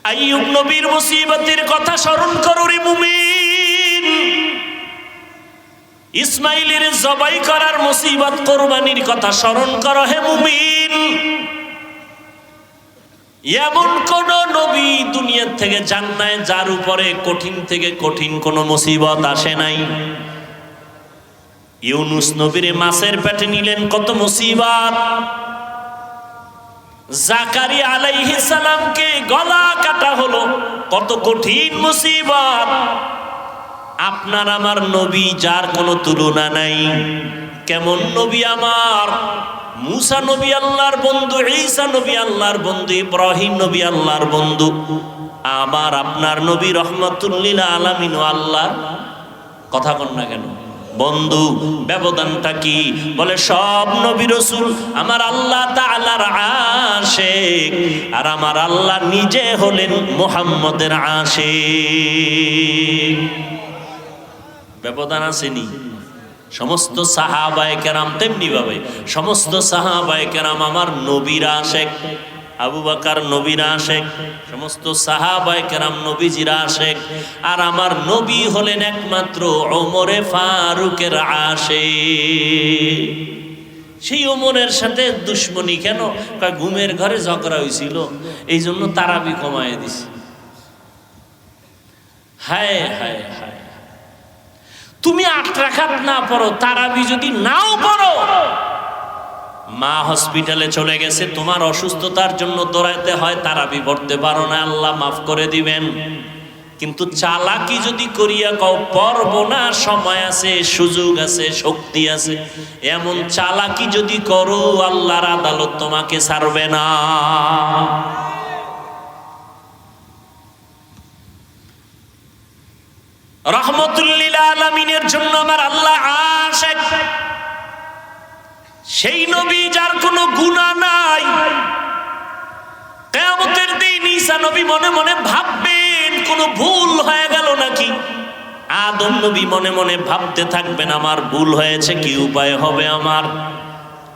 আইয়ুব নবীর মুসিবতের কথা স্মরণ করো রে মুমিন। ইসমাইলের জবাই করার মুসিবত কোরবানির কথা স্মরণ করো হে মুমিন। এমন কোন নবী দুনিয়া থেকে যান নাই যার উপরে কঠিন থেকে কঠিন কোন মুসিবত আসে নাই। ইউনুস নবীর মাছের পেটে নিলেন কত মুসিবত। জাকারিয়া আলাইহিস সালামকে গলা কাটা হলো, কত কঠিন মুসিবত। আপনার আমার নবী যার কোনো তুলনা নাই। কেমন নবী আমার? মুসা নবী আল্লাহর বন্ধু, ঈসা নবী আল্লাহর বন্ধু, ইব্রাহিম নবী আল্লাহর বন্ধু। আমার আপনার নবী রহমাতুল লিল আলামিন ও আল্লাহর কথা কন না কেন বন্ধু। ব্যবধানটা কি? বলে সব নবী রাসূল আমার আল্লাহ তাআলার আশিক, আর আমার আল্লাহ নিজে হলেন মুহাম্মদের আশিক। ব্যবধান আসেনি? সমস্ত সাহাবায়ে কেরাম তেমনি ভাবে, সমস্ত সাহাবায়ে কেরাম আমার নবীর আশিক। আবু বকর নবীর আশিক, সমস্ত সাহাবায়ে কেরাম নবীজির আশিক। আর আমার নবী হলেন একমাত্র ওমরে ফারুকের আশিক। সেই ওমরের সাথে দুশ্মনী কেন? ঘুমের ঘরে ঝগড়া হয়েছিল, এই জন্য তারাবি কমায় দিছে। হায় হায় হায়, তুমি 8 রাকাত না পড়ো, তারাবি যদি নাও পড়ো, মা হসপিটালে চলে গেছে, তোমার অসুস্থতার জন্য দৌড়াইতে হয়, তারাবি পড়তে পারো না, আল্লাহ মাফ করে দিবেন। কিন্তু চালাকি যদি করিয়া কও পড়বো না, সময় আছে, সুযোগ আছে, শক্তি আছে, এমন চালাকি যদি করো, আল্লাহর আদালত তোমাকে ছাড়বে না। রহমতুল লিল আলামিনের জন্য আমার আল্লাহ আশিক। সেই নবী যার কোনো গুনাহ নাই। কিয়ামতের দিন ঈসা নবী মনে মনে ভাববেন কোনো ভুল হয়ে গেল নাকি। আদম নবী মনে মনে ভাবতে থাকবেন আমার ভুল হয়েছে, কি উপায় হবে আমার।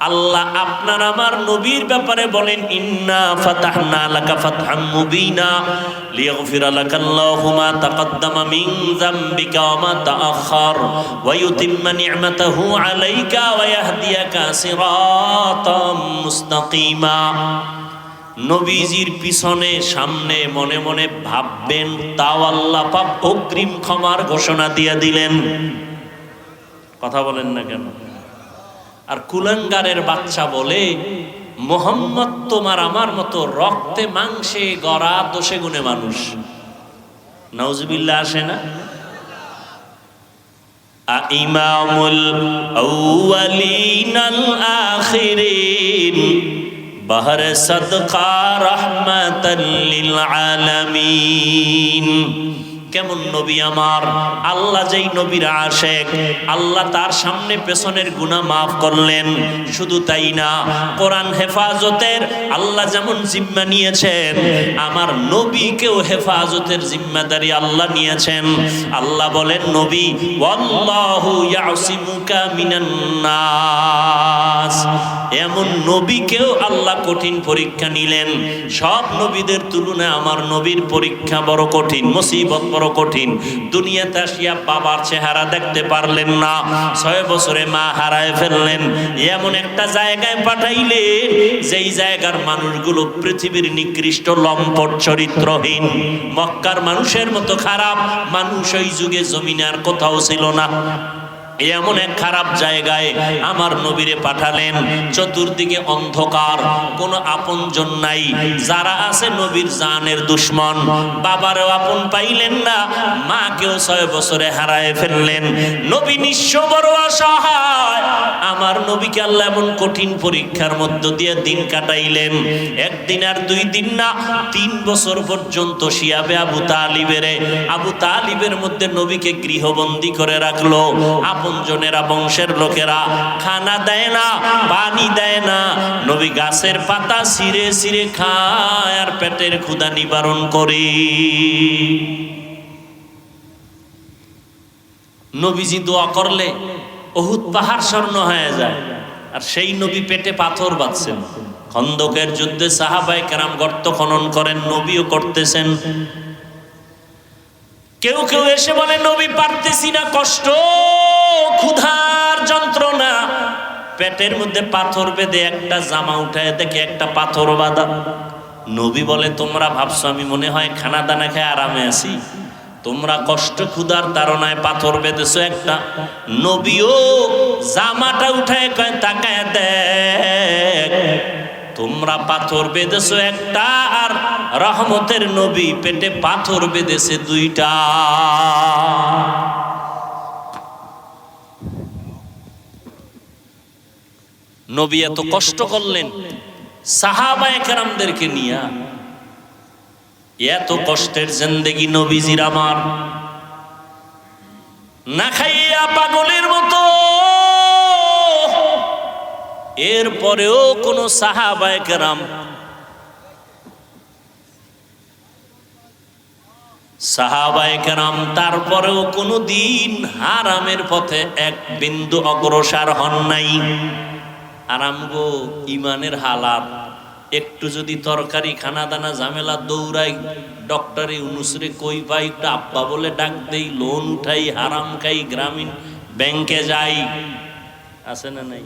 আল্লাহ আপনার আমার নবীর ব্যাপারে বলেন ইন্না ফাতাহনা লাকা ফাতহাম মুবিনা লিয়াগফিরা লাকাল্লাহু মা তাকদ্দামা মিন যামবিকা ওয়া মা তাআখার ওয়া ইউতিম্মা নি'মাতাহু আলাইকা ওয়া ইয়াহদিয়াকা সিরাতাম মুস্তাকিমা। নবীজির পিছনে সামনে মনে মনে ভাববেন, তাও আল্লাহ পাক অগ্রিম ক্ষমার ঘোষণা দিয়ে দিলেন। কথা বলেন না কেন? আর কুলাঙ্গারের বাচ্চা বলে মোহাম্মদ তোমার আমার মতো রক্তে মাংসে গড়া, দোষে গুণে মানুষ। নাউজুবিল্লাহ আসে না? ইমামুল আউয়ালিন আল আখিরিন বাহর সাদকা রাহমাতাল লিল আলামিন। কেমন নবী আমার? আল্লাহ যেই নবীর আশিক, আল্লাহ তার সামনে পেছনের গুনাহ মাফ করলেন। শুধু তাই না, কোরআন হেফাজতের আল্লাহ যেমন জিম্মা নিয়েছেন, আমার নবীকেও হেফাজতের জিম্মাদারি আল্লাহ নিয়েছেন। আল্লাহ বলেন নবী ওয়াল্লাহু ইয়াসিমুকা মিনান নাস। এমন নবীকেও আল্লাহ কঠিন পরীক্ষা নিলেন। সব নবীদের তুলনায় আমার নবীর পরীক্ষা বড় কঠিন, মুসিবত বড় কঠিন। দুনিয়াতে আসিয়া বাবার চেহারা দেখতে পারলেন না, 6 বছরে মা হারায় ফেললেন। এমন একটা জায়গায় পাঠাইলেন যেই জায়গার মানুষগুলো পৃথিবীর নিকৃষ্ট, লম্পট, চরিত্রহীন। মক্কার মানুষের মতো খারাপ মানুষ ওই যুগে জমিনে আর কোথাও ছিল না। এমন এক খারাপ জায়গায় আমার নবীরে পাঠালেন। চতুর্দিকে অন্ধকার, কোনো আপনজন নাই, যারা আছে নবীর জানের দুশ্মন। বাবারও আপন পাইলেন না, মাকেও 6 বছরে হারায় ফেললেন। নবী নিঃস্ব, বড় অসহায়। আমার নবীকে আল্লাহ এমন কঠিন পরীক্ষার মধ্য দিয়ে দিন কাটাইলেন। একদিন আর 2 দিন না, 3 বছর পর্যন্ত শিয়াবে আবু তালিবের মধ্যে নবীকে গৃহবন্দী করে রাখলো। আপনজনেরা, বংশের লোকেরা খানা দেয় না, পানি দেয় না। নবী গাছের পাতা ছিঁড়ে ছিঁড়ে খায় আর পেটের ক্ষুধা নিবারণ করে। নবীজি দোয়া করলে উহুদ পাহাড় স্বর্ণ হয়ে যায়, আর সেই নবী পেটে পাথর বাঁধছেন। খন্দকের যুদ্ধে সাহাবায়ে কেরাম গর্ত খনন করেন, নবীও করতেছেন। কেউ কেউ এসে বলে নবী পারতেছি না, কষ্ট, ক্ষুধার যন্ত্রণা, পেটের মধ্যে পাথর বেঁধে একটা জামা উঠায় দেখে একটা পাথর বাঁধা। নবী বলে তোমরা ভাবছো আমি মনে হয় খানা দানা খেয়ে আরামে আছি? তোমরা কষ্ট ক্ষুধার তাড়নায় পাথর বেঁধেছো একটা। নবীও জামাটা উঠায় কয় তাকায় দেখ, তোমরা পাথর বেঁধেছো একটা, আর রহমতের নবী পেটে পাথর বেঁধেছে দুইটা। নবী এত কষ্ট করলেন সাহাবায়ে কেরামদেরকে নিয়া, এত কষ্টের জিন্দেগি নবীজির আমার, না খাইয়া পাগলের মতো। এরপরেও কোন সাহাবায়ে কেরাম তারপরেও কোনো দিন হারামের পথে এক বিন্দু অগ্রসর হন নাই। আরাম গো, ইমানের হালাত একটু যদি তরকারি খানা দানা ঝামেলা দৌড়াই, ডক্টরে ইউনুসরে কই পাই, একটু আব্বা বলে ডাক দেই, লোন উঠাই, হারাম খাই, গ্রামীণ ব্যাংকে যাই, আছে না নাই?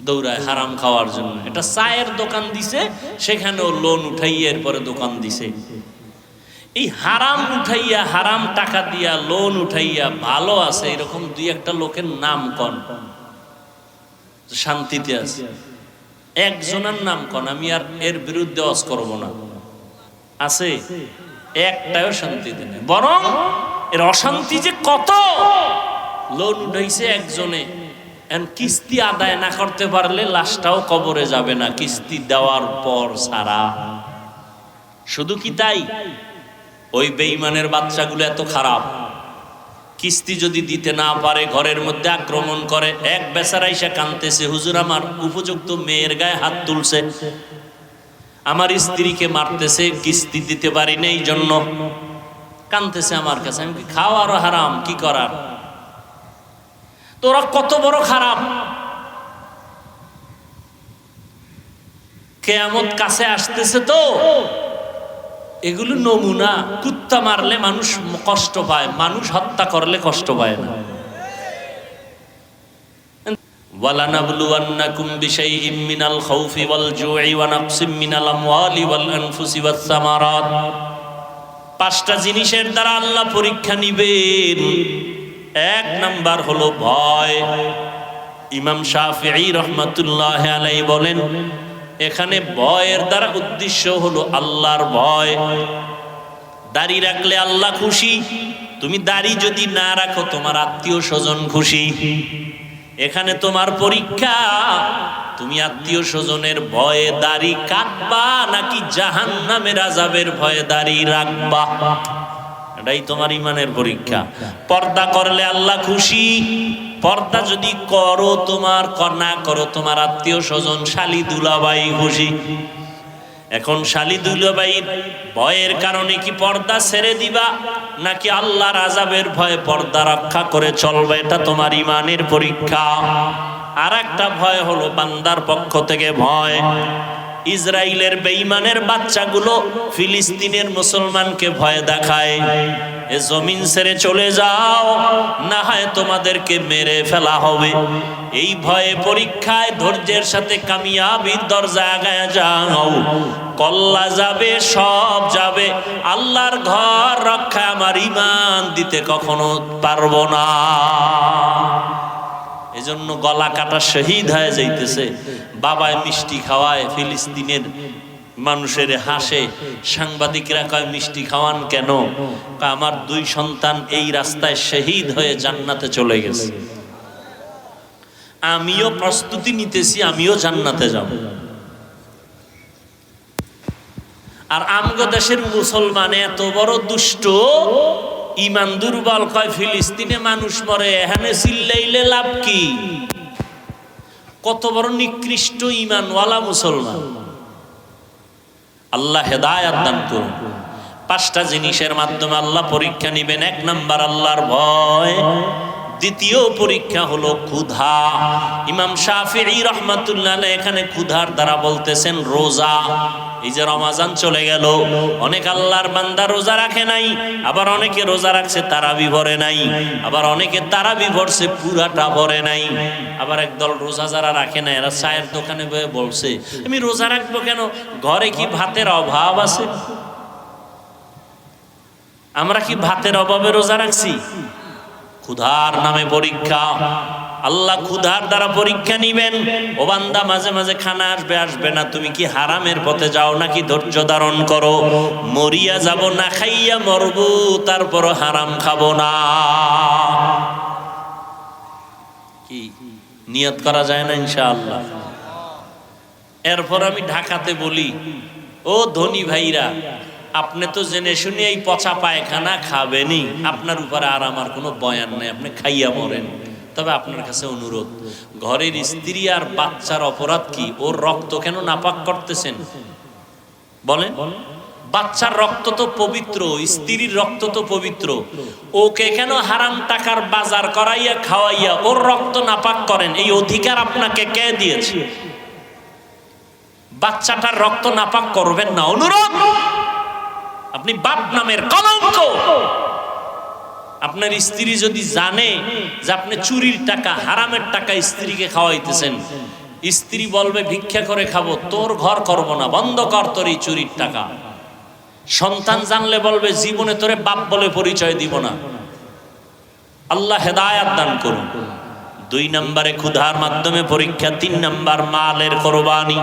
দৌড়ায় হারাম খাওয়ার জন্য। এটা চায়ের দোকান দিছে, সেখানেও লোন উঠাইয়া এরপরে দোকান দিছে। এই হারাম উঠাইয়া, হারাম টাকা দিয়া লোন উঠাইয়া ভালো আছে এরকম দুই একটা লোকের নাম কন, শান্তিতে আছে। একজনের নাম কন, আমি আর এর বিরুদ্ধে ওয়াজ করব না। আছে একটাও শান্তিতে নেই, বরং এর অশান্তি যে কত। লোন উঠাইছে একজনে, কিস্তি আদায় না করতে পারলে লাশটাও কবরে যাবে না কিস্তি দেওয়ার পর ছাড়া। শুধু কি তাই, ওই বেঈমানের বাচ্চাগুলো এত খারাপ, কিস্তি যদি দিতে না পারে ঘরের মধ্যে আক্রমণ করে। এক বেচারা এসে কাঁদতেছে, হুজুর আমার উপযুক্ত মেয়ের গায়ে হাত তুলছে, আমার স্ত্রীকে মারতেছে, কিস্তি দিতে পারি না, এই জন্য কাঁদতেছে আমার কাছে। আমি খাওয়ারও হারাম, কি করার? তোরা কত বড় খারাপ। কিয়ামত কাছে আসতেছে তো, এগুলো নমুনা। কুত্তা মারলে মানুষ কষ্ট পায়, মানুষ হত্যা করলে কষ্ট পায় না। ওয়ালানাবলুওয়ান্নাকুম বিশাইইম মিনাল খাউফি ওয়াল জুই ওয়া নাকসিম মিনাল আমওয়ালি ওয়াল আনফুসি ওয়াস সামারাত। পাঁচটা জিনিসের দ্বারা আল্লাহ পরীক্ষা নিবেন। এক নাম্বার হলো ভয়। ইমাম শাফিঈ রাহমাতুল্লাহি আলাইহি বলেন, এখানে ভয়ের দ্বারা উদ্দেশ্য হলো আল্লাহর ভয়। দাড়ি রাখলে আল্লাহ খুশি, তুমি দাড়ি যদি না রাখো তোমার আত্মীয় স্বজন খুশি। এখানে তোমার পরীক্ষা, তুমি আত্মীয় স্বজনের ভয়ে দাড়ি কাটবা নাকি জাহান্নামের আযাবের ভয়ে দাড়ি রাখবা, এটাই তোমার ইমানের পরীক্ষা। পর্দা করলে আল্লাহ খুশি, পর্দা যদি করো তোমার না করো তোমার আত্মীয় স্বজন শালি দুলাভাই খুশি। এখন শালি দুলাভাইয়ের ভয়ের কারণে কি পর্দা ছেড়ে দিবা নাকি আল্লাহর আযাবের ভয়ে পর্দা রক্ষা করে চলবে, এটা তোমার ইমানের পরীক্ষা। আর একটা ভয় হলো বান্দার পক্ষ থেকে ভয়। ইসরায়েলের বেঈমানের বাচ্চাগুলো ফিলিস্তিনের মুসলমানকে ভয় দেখায়, এ জমিন ছেড়ে চলে যাও না হয় তোমাদেরকে মেরে ফেলা হবে। এই ভয়ে পরীক্ষায় ধৈর্যের সাথে কামিয়াবির দরজা আগায় যাও, কল্লা যাবে সব যাবে, আল্লাহর ঘর রক্ষা আমার ইমান দিতে কখনো পারবো না। এজন্য গলা কাটা শহীদ হয়ে যাইতেছে, বাবায় মিষ্টি খাওয়ায়, ফিলিস্তিনের মানুষের হাসে। সাংবাদিকরা কয় মিষ্টি খাওয়ান কেন? আমার দুই সন্তান এই রাস্তায় শহীদ হয়ে জান্নাতে চলে গেছে, আমিও প্রস্তুতি নিতেছি, আমিও জান্নাতে যাব। আর আমগো দেশের মুসলমান এত বড় দুষ্ট, ইমান দুর্বল, কয় ফিলিস্তিনে মানুষ মরে, এখানে চিল্লাইলে লাভ কি? কত বড় নিকৃষ্ট ইমানওয়ালা মুসলমান। আল্লাহ হেদায়েত দান করুন। পাঁচটা জিনিসের মাধ্যমে আল্লাহ পরীক্ষা নিবেন। এক নাম্বার আল্লাহর ভয়, দ্বিতীয় পরীক্ষা হলো ক্ষুধা। ইমাম শাফিঈ রাহমাতুল্লাহ আলাইহি এখানে ক্ষুধার দ্বারা বলতেছেন রোজা। এই যে রমজান চলে গেল, অনেক আল্লাহর বান্দা রোজা রাখে নাই, আবার অনেকে রোজা রাখছে তারাবি ভরে নাই, আবার অনেকে তারাবি ভরছে পুরাটা ভরে নাই। আবার একদল রোজা যারা রাখে না এরা চায়ের দোকানে বসে বলছে আমি রোজা রাখবো কেন, ঘরে কি ভাতের অভাব আছে? আমরা কি ভাতের অভাবে রোজা রাখছি? ক্ষুধার নামে পরীক্ষা। আল্লাহ ক্ষুধার দ্বারা পরীক্ষা নিবেন। ও বান্দা, মাঝে মাঝে খানা আসবে আসবে না, তুমি কি হারামের পথে যাও নাকি ধৈর্য ধারণ করো? মরিয়া যাব না খাইয়া মরবো, তারপর হারাম খাবো না, কি নিয়ত করা যায় না ইনশাআল্লাহ? এরপর আমি ঢাকাতে বলি, ও ধনী ভাইরা, আপনি তো জেনে শুনে এই পচা পায়খানা খাবেনই, আপনার উপরে আর আমার কোনো বয়ান নেই, আপনি খাইয়া মরেন। তবে আপনার কাছে অনুরোধ, ঘরের স্ত্রী আর বাচ্চার অপরাধ কি? ওর রক্ত কেন নাপাক করতেছেন বলেন? বাচ্চার রক্ত তো পবিত্র, স্ত্রীর রক্ত তো পবিত্র, ওকে কেন হারাম টাকার বাজার করাইয়া খাওয়াইয়া ওর রক্ত নাপাক করেন? এই অধিকার আপনাকে কে দিয়েছে? বাচ্চাটার রক্ত নাপাক করবেন না, অনুরোধ। আপনি বাপ নামের কলঙ্ক। আপনার স্ত্রী যদি জানে যে আপনি চুরির টাকা, হারামের টাকা স্ত্রীকে খাওয়াইতেছেন, স্ত্রী বলবে ভিক্ষা করে খাবো, তোর ঘর করব না, বন্ধ কর তোর এই চুরির টাকা। সন্তান জানলে বলবে জীবনে তোরে বাপ বলে পরিচয় দিব না। আল্লাহ হেদায়াত দান করুন। 2 নম্বরে ক্ষুধার মাধ্যমে পরীক্ষা। 3 নম্বর মালের কোরবানি।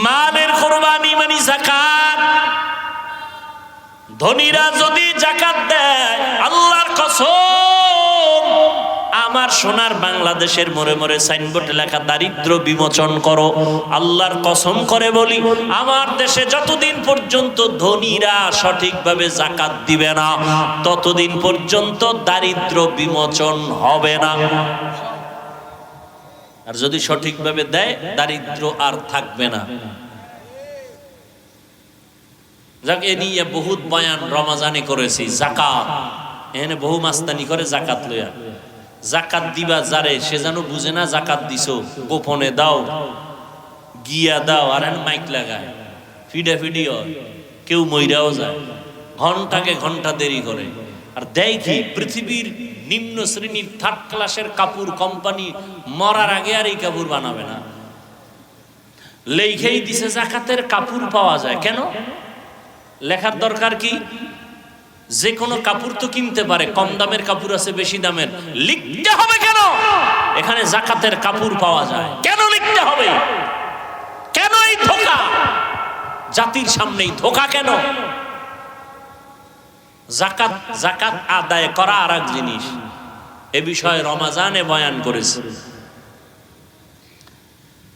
মালের কোরবানি মানে যাকাত। ধনীরা যদি যাকাত দেয়, আল্লাহর কসম, আমার সোনার বাংলাদেশের মোড়ে মোড়ে সাইনবোর্ডে লেখা দারিদ্র বিমোচন করো, আল্লাহর কসম করে বলি, আমার দেশে যতদিন পর্যন্ত ধনীরা সঠিকভাবে যাকাত দিবে না, ততদিন পর্যন্ত দারিদ্র বিমোচন হবে না। আর যদি সঠিকভাবে দেয়, দারিদ্র আর থাকবে না। যাক, এ নিয়ে বহুত বয়ান রমাজানে করেছি। যাকাত এখানে বহু মাস্তানি করে জাকাত লইয়া। জাকাত দিবা যারে, সে যেন বুঝে না জাকাত দিছো, গোপনে দাও, গিয়া দাও, আর মাইক লাগায়, ফিডা ফিডি হয়, কেউ মইরাও যায়, ঘন্টাকে ঘন্টা দেরি করে। আর দেয় কি? পৃথিবীর নিম্ন শ্রেণীর 3rd ক্লাসের কাপড় কোম্পানি মরার আগে আর এই কাপড় বানাবে না। লেখেই দিছে জাকাতের কাপড় পাওয়া যায়। কেন লেখার দরকার কি? যে কোনো কাপড় তো কিনতে পারে, কম দামের কাপড় আছে, বেশি দামের, লিখতে হবে কেন এখানে জাকাতের কাপড় পাওয়া যায়? কেন লিখতে হবে? কেন এই ধোঁকা? জাতির সামনেই ধোঁকা কেন? যাকাত যাকাত আদায় করা আর এক জিনিস। এ বিষয়ে রমাজানে বয়ান করেছে।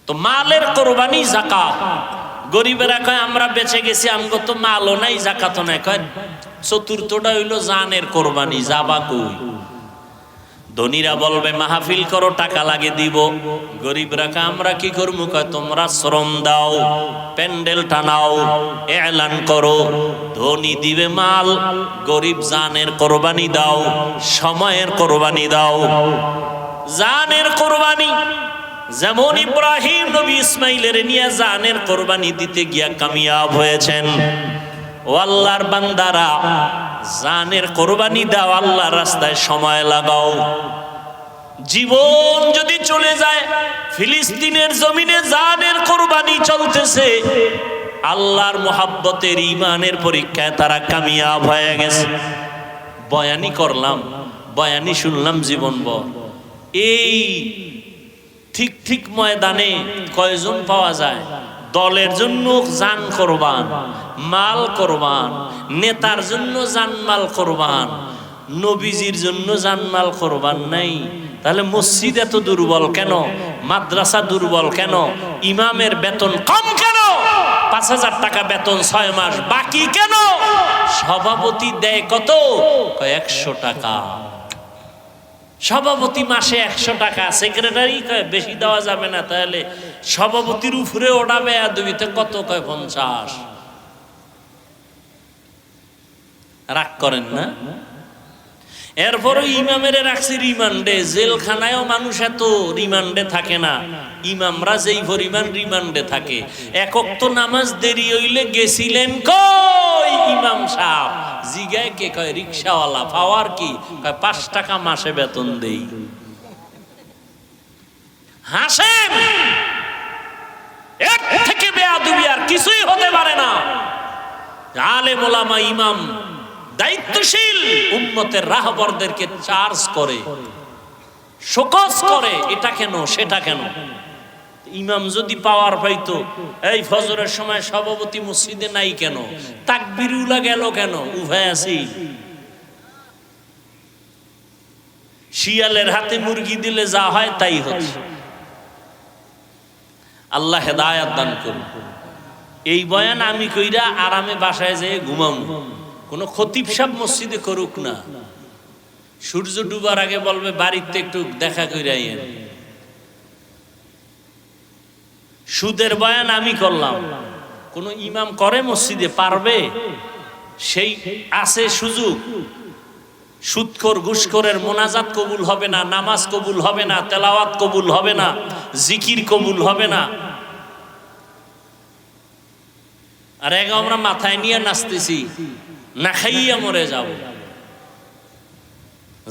তো মালের কোরবানি যাকাত। গরিবেরা কয় আমরা বেঁচে গেছি, আমগো তো মালও নাই, যাকাতও নাই। কয় চতুর্থটা হইল জানের কোরবানি, যাবা কই? ধনীরা বলবে মাহফিল করো, টাকা লাগে দিব। গরিবরা কয় আমরা কি করবো? কয় তোমরা শ্রম দাও, প্যান্ডেল টানাও, এলান করো। ধনী দিবে মাল, গরিব জানের কোরবানি দাও, সময়ের কোরবানি দাও। জানের কোরবানি যেমন ইব্রাহিম নবী ইসমাইলের নিয়ে জানের কোরবানি দিতে গিয়া কামিয়াব হয়েছেন। ও আল্লাহর বান্দারা, জানের কোরবানি দাও, আল্লাহর রাস্তায় সময় লাগাও। জীবন যদি চলে যায়, ফিলিস্তিনের জমিনে জানের কোরবানি চলতেছে, আল্লাহর মোহাব্বতের ঈমানের পরীক্ষায় তারা কামিয়াব হয়ে গেছে। বয়ানি করলাম, বয়ানি শুনলাম জীবনভর। এই ঠিক ঠিক ময়দানে কয়জন পাওয়া যায়? দলের জন্য জান কোরবান, মাল কোরবান, নেতার জন্য জানমাল কোরবান, নবীজির জন্য জানমাল কোরবান নাই। তাহলে মসজিদ এত দুর্বল কেন? মাদ্রাসা দুর্বল কেন? ইমামের বেতন কম কেন? 5000 টাকা বেতন 6 মাস বাকি কেন? সভাপতি দেয় কত? 100 টাকা। সভাপতি মাসে 100 টাকা, সেক্রেটারি কয় বেশি দেওয়া যাবে না। তাহলে সভাপতির উপরে ওঠাবে আদবিতে কত? কয় 50। রাগ করেন না? এরপরও ইমামের রাখছে রিমান্ডে। জেলখানায়ও মানুষ এত রিমান্ডে থাকে না, ইমামরা যেই পরিমাণ রিমান্ডে থাকে। এক ওয়াক্ত নামাজ দেরি হইলে গেছিলেন কই ইমাম সাহেব? জিগায় কে? কয় রিকশাওয়ালা। পাওয়ার কি? কয় 5 টাকা মাসে বেতন দেই। হাসেন, এর থেকে বেয়াদবি আর কিছুই হতে পারে না। আলেম ওলামা ইমাম দায়িত্বশীল উম্মতের রাহবরদেরকে চার্জ করে, শোকজ করে, এটা কেন সেটা কেন। ইমাম যদি পাওয়ার পাইতো, এই ফজরের সময় সভাপতি মসজিদে নাই কেন? তাকবীরুল্লাহ গেল কেন? উভয় আছি। শিয়ালের হাতে মুরগি দিলে যা হয় তাই হচ্ছে। আল্লাহ হেদায়েত দান করুন। এই বয়ান আমি কইরা আরামে বাসায় যেয়ে ঘুমামু, কোন খতিব সাহেব মসজিদে করুক না। সূর্য ডুবার আগে বলবে বাড়িতে একটু দেখা কইরা আইয়েন। সুদের বয়ান আমি করলাম, কোন ইমাম করে মসজিদে? পারবে? সেই আছে সুযোগ। সুদখোর ঘুষখোরের মোনাজাত কবুল হবে না, নামাজ কবুল হবে না, তেলাওয়াত কবুল হবে না, জিকির কবুল হবে না। আর এক আমরা মাথায় নিয়ে নাচতেছি, না খাইয়া মরে যাব।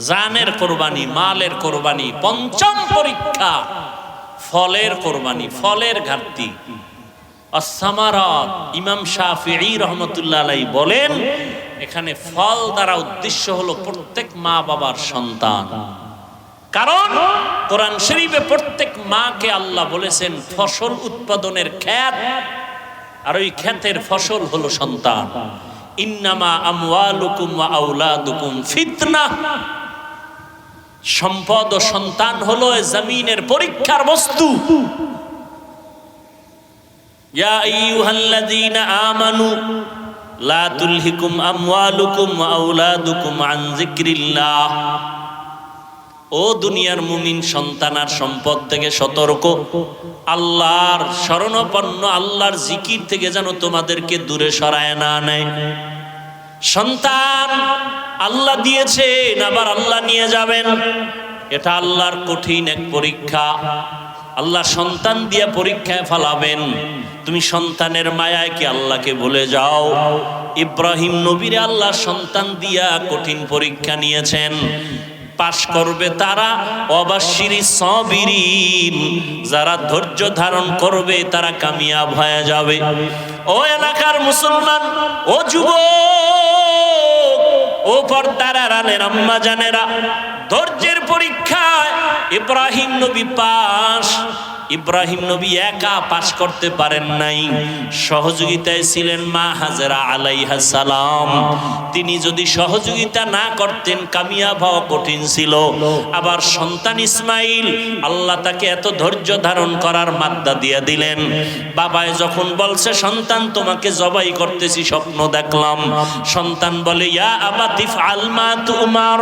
জানের কোরবানি, মালের কোরবানি। পঞ্চম পরীক্ষা ফলের কোরবানি, ফলের ঘাটতি। আস-সামারাত। ইমাম শাফিঈ রাহমাতুল্লাহ আলাইহি বলেন, এখানে ফল দ্বারা উদ্দেশ্য হলো প্রত্যেক মা বাবার সন্তান। কারণ কোরআন শরীফে প্রত্যেক মাকে আল্লাহ বলেছেন ফসল উৎপাদনের ক্ষেত, আর ওই ক্ষেতের ফসল হলো সন্তান। ইন্নামা আমওয়ালুকুম ওয়া আওলাদুকুম ফিতনাহ। সম্পদ ও সন্তান হলো জমিনের পরীক্ষার বস্তু। ইয়া আইয়ুহাল্লাযীনা আমানু লা তুলহিকুম আমওয়ালুকুম ওয়া আওলাদুকুম আন যিকরিল্লাহ। ও দুনিয়ার মুমিন সন্তান আর সম্পদ থেকে সতর্ক। আল্লাহর শরণাপন্ন, আল্লাহর জিকির থেকে যেন তোমাদেরকে দূরে সরায় না নেয়। সন্তান আল্লাহ দিয়েছেন, আবার আল্লাহ নিয়ে যাবেন। এটা আল্লাহর কঠিন এক পরীক্ষা। আল্লাহ সন্তান দিয়ে পরীক্ষায় ফেলাবেন। তুমি সন্তানের মায়ায় কি আল্লাহকে ভুলে যাও? ইব্রাহিম নবীরে আল্লাহ সন্তান দিয়া কঠিন পরীক্ষা নিয়েছেন। পাশ করবে তারা, অবাশিরিস সাবিরিন। যারা ধৈর্য ধারণ করবে তারা কামিয়াব হয়ে যাবে। ও এলাকার মুসলমান, ও যুবক, ও পর্দার আড়ালের আম্মা জানেরা, ধৈর্যের পরীক্ষায় ইব্রাহিম নবী পাশ। ইব্রাহিম নবী একা পাশ করতে পারেন নাই, সহযোগিতায় ছিলেন মা হাজেরা আলাইহাস সালাম। তিনি যদি সহযোগিতা না করতেন কামিয়াব হওয়া কঠিন ছিল। আবার সন্তান ইসমাইল, আল্লাহ তাকে এত ধৈর্য ধারণ করার মাদ্দা দিয়ে দিলেন। বাবায় যখন বলছে সন্তান তোমাকে জবাই করতেছি, স্বপ্ন দেখলাম। সন্তান বলে, ইয়া আবাতি ফাআল মা তুমার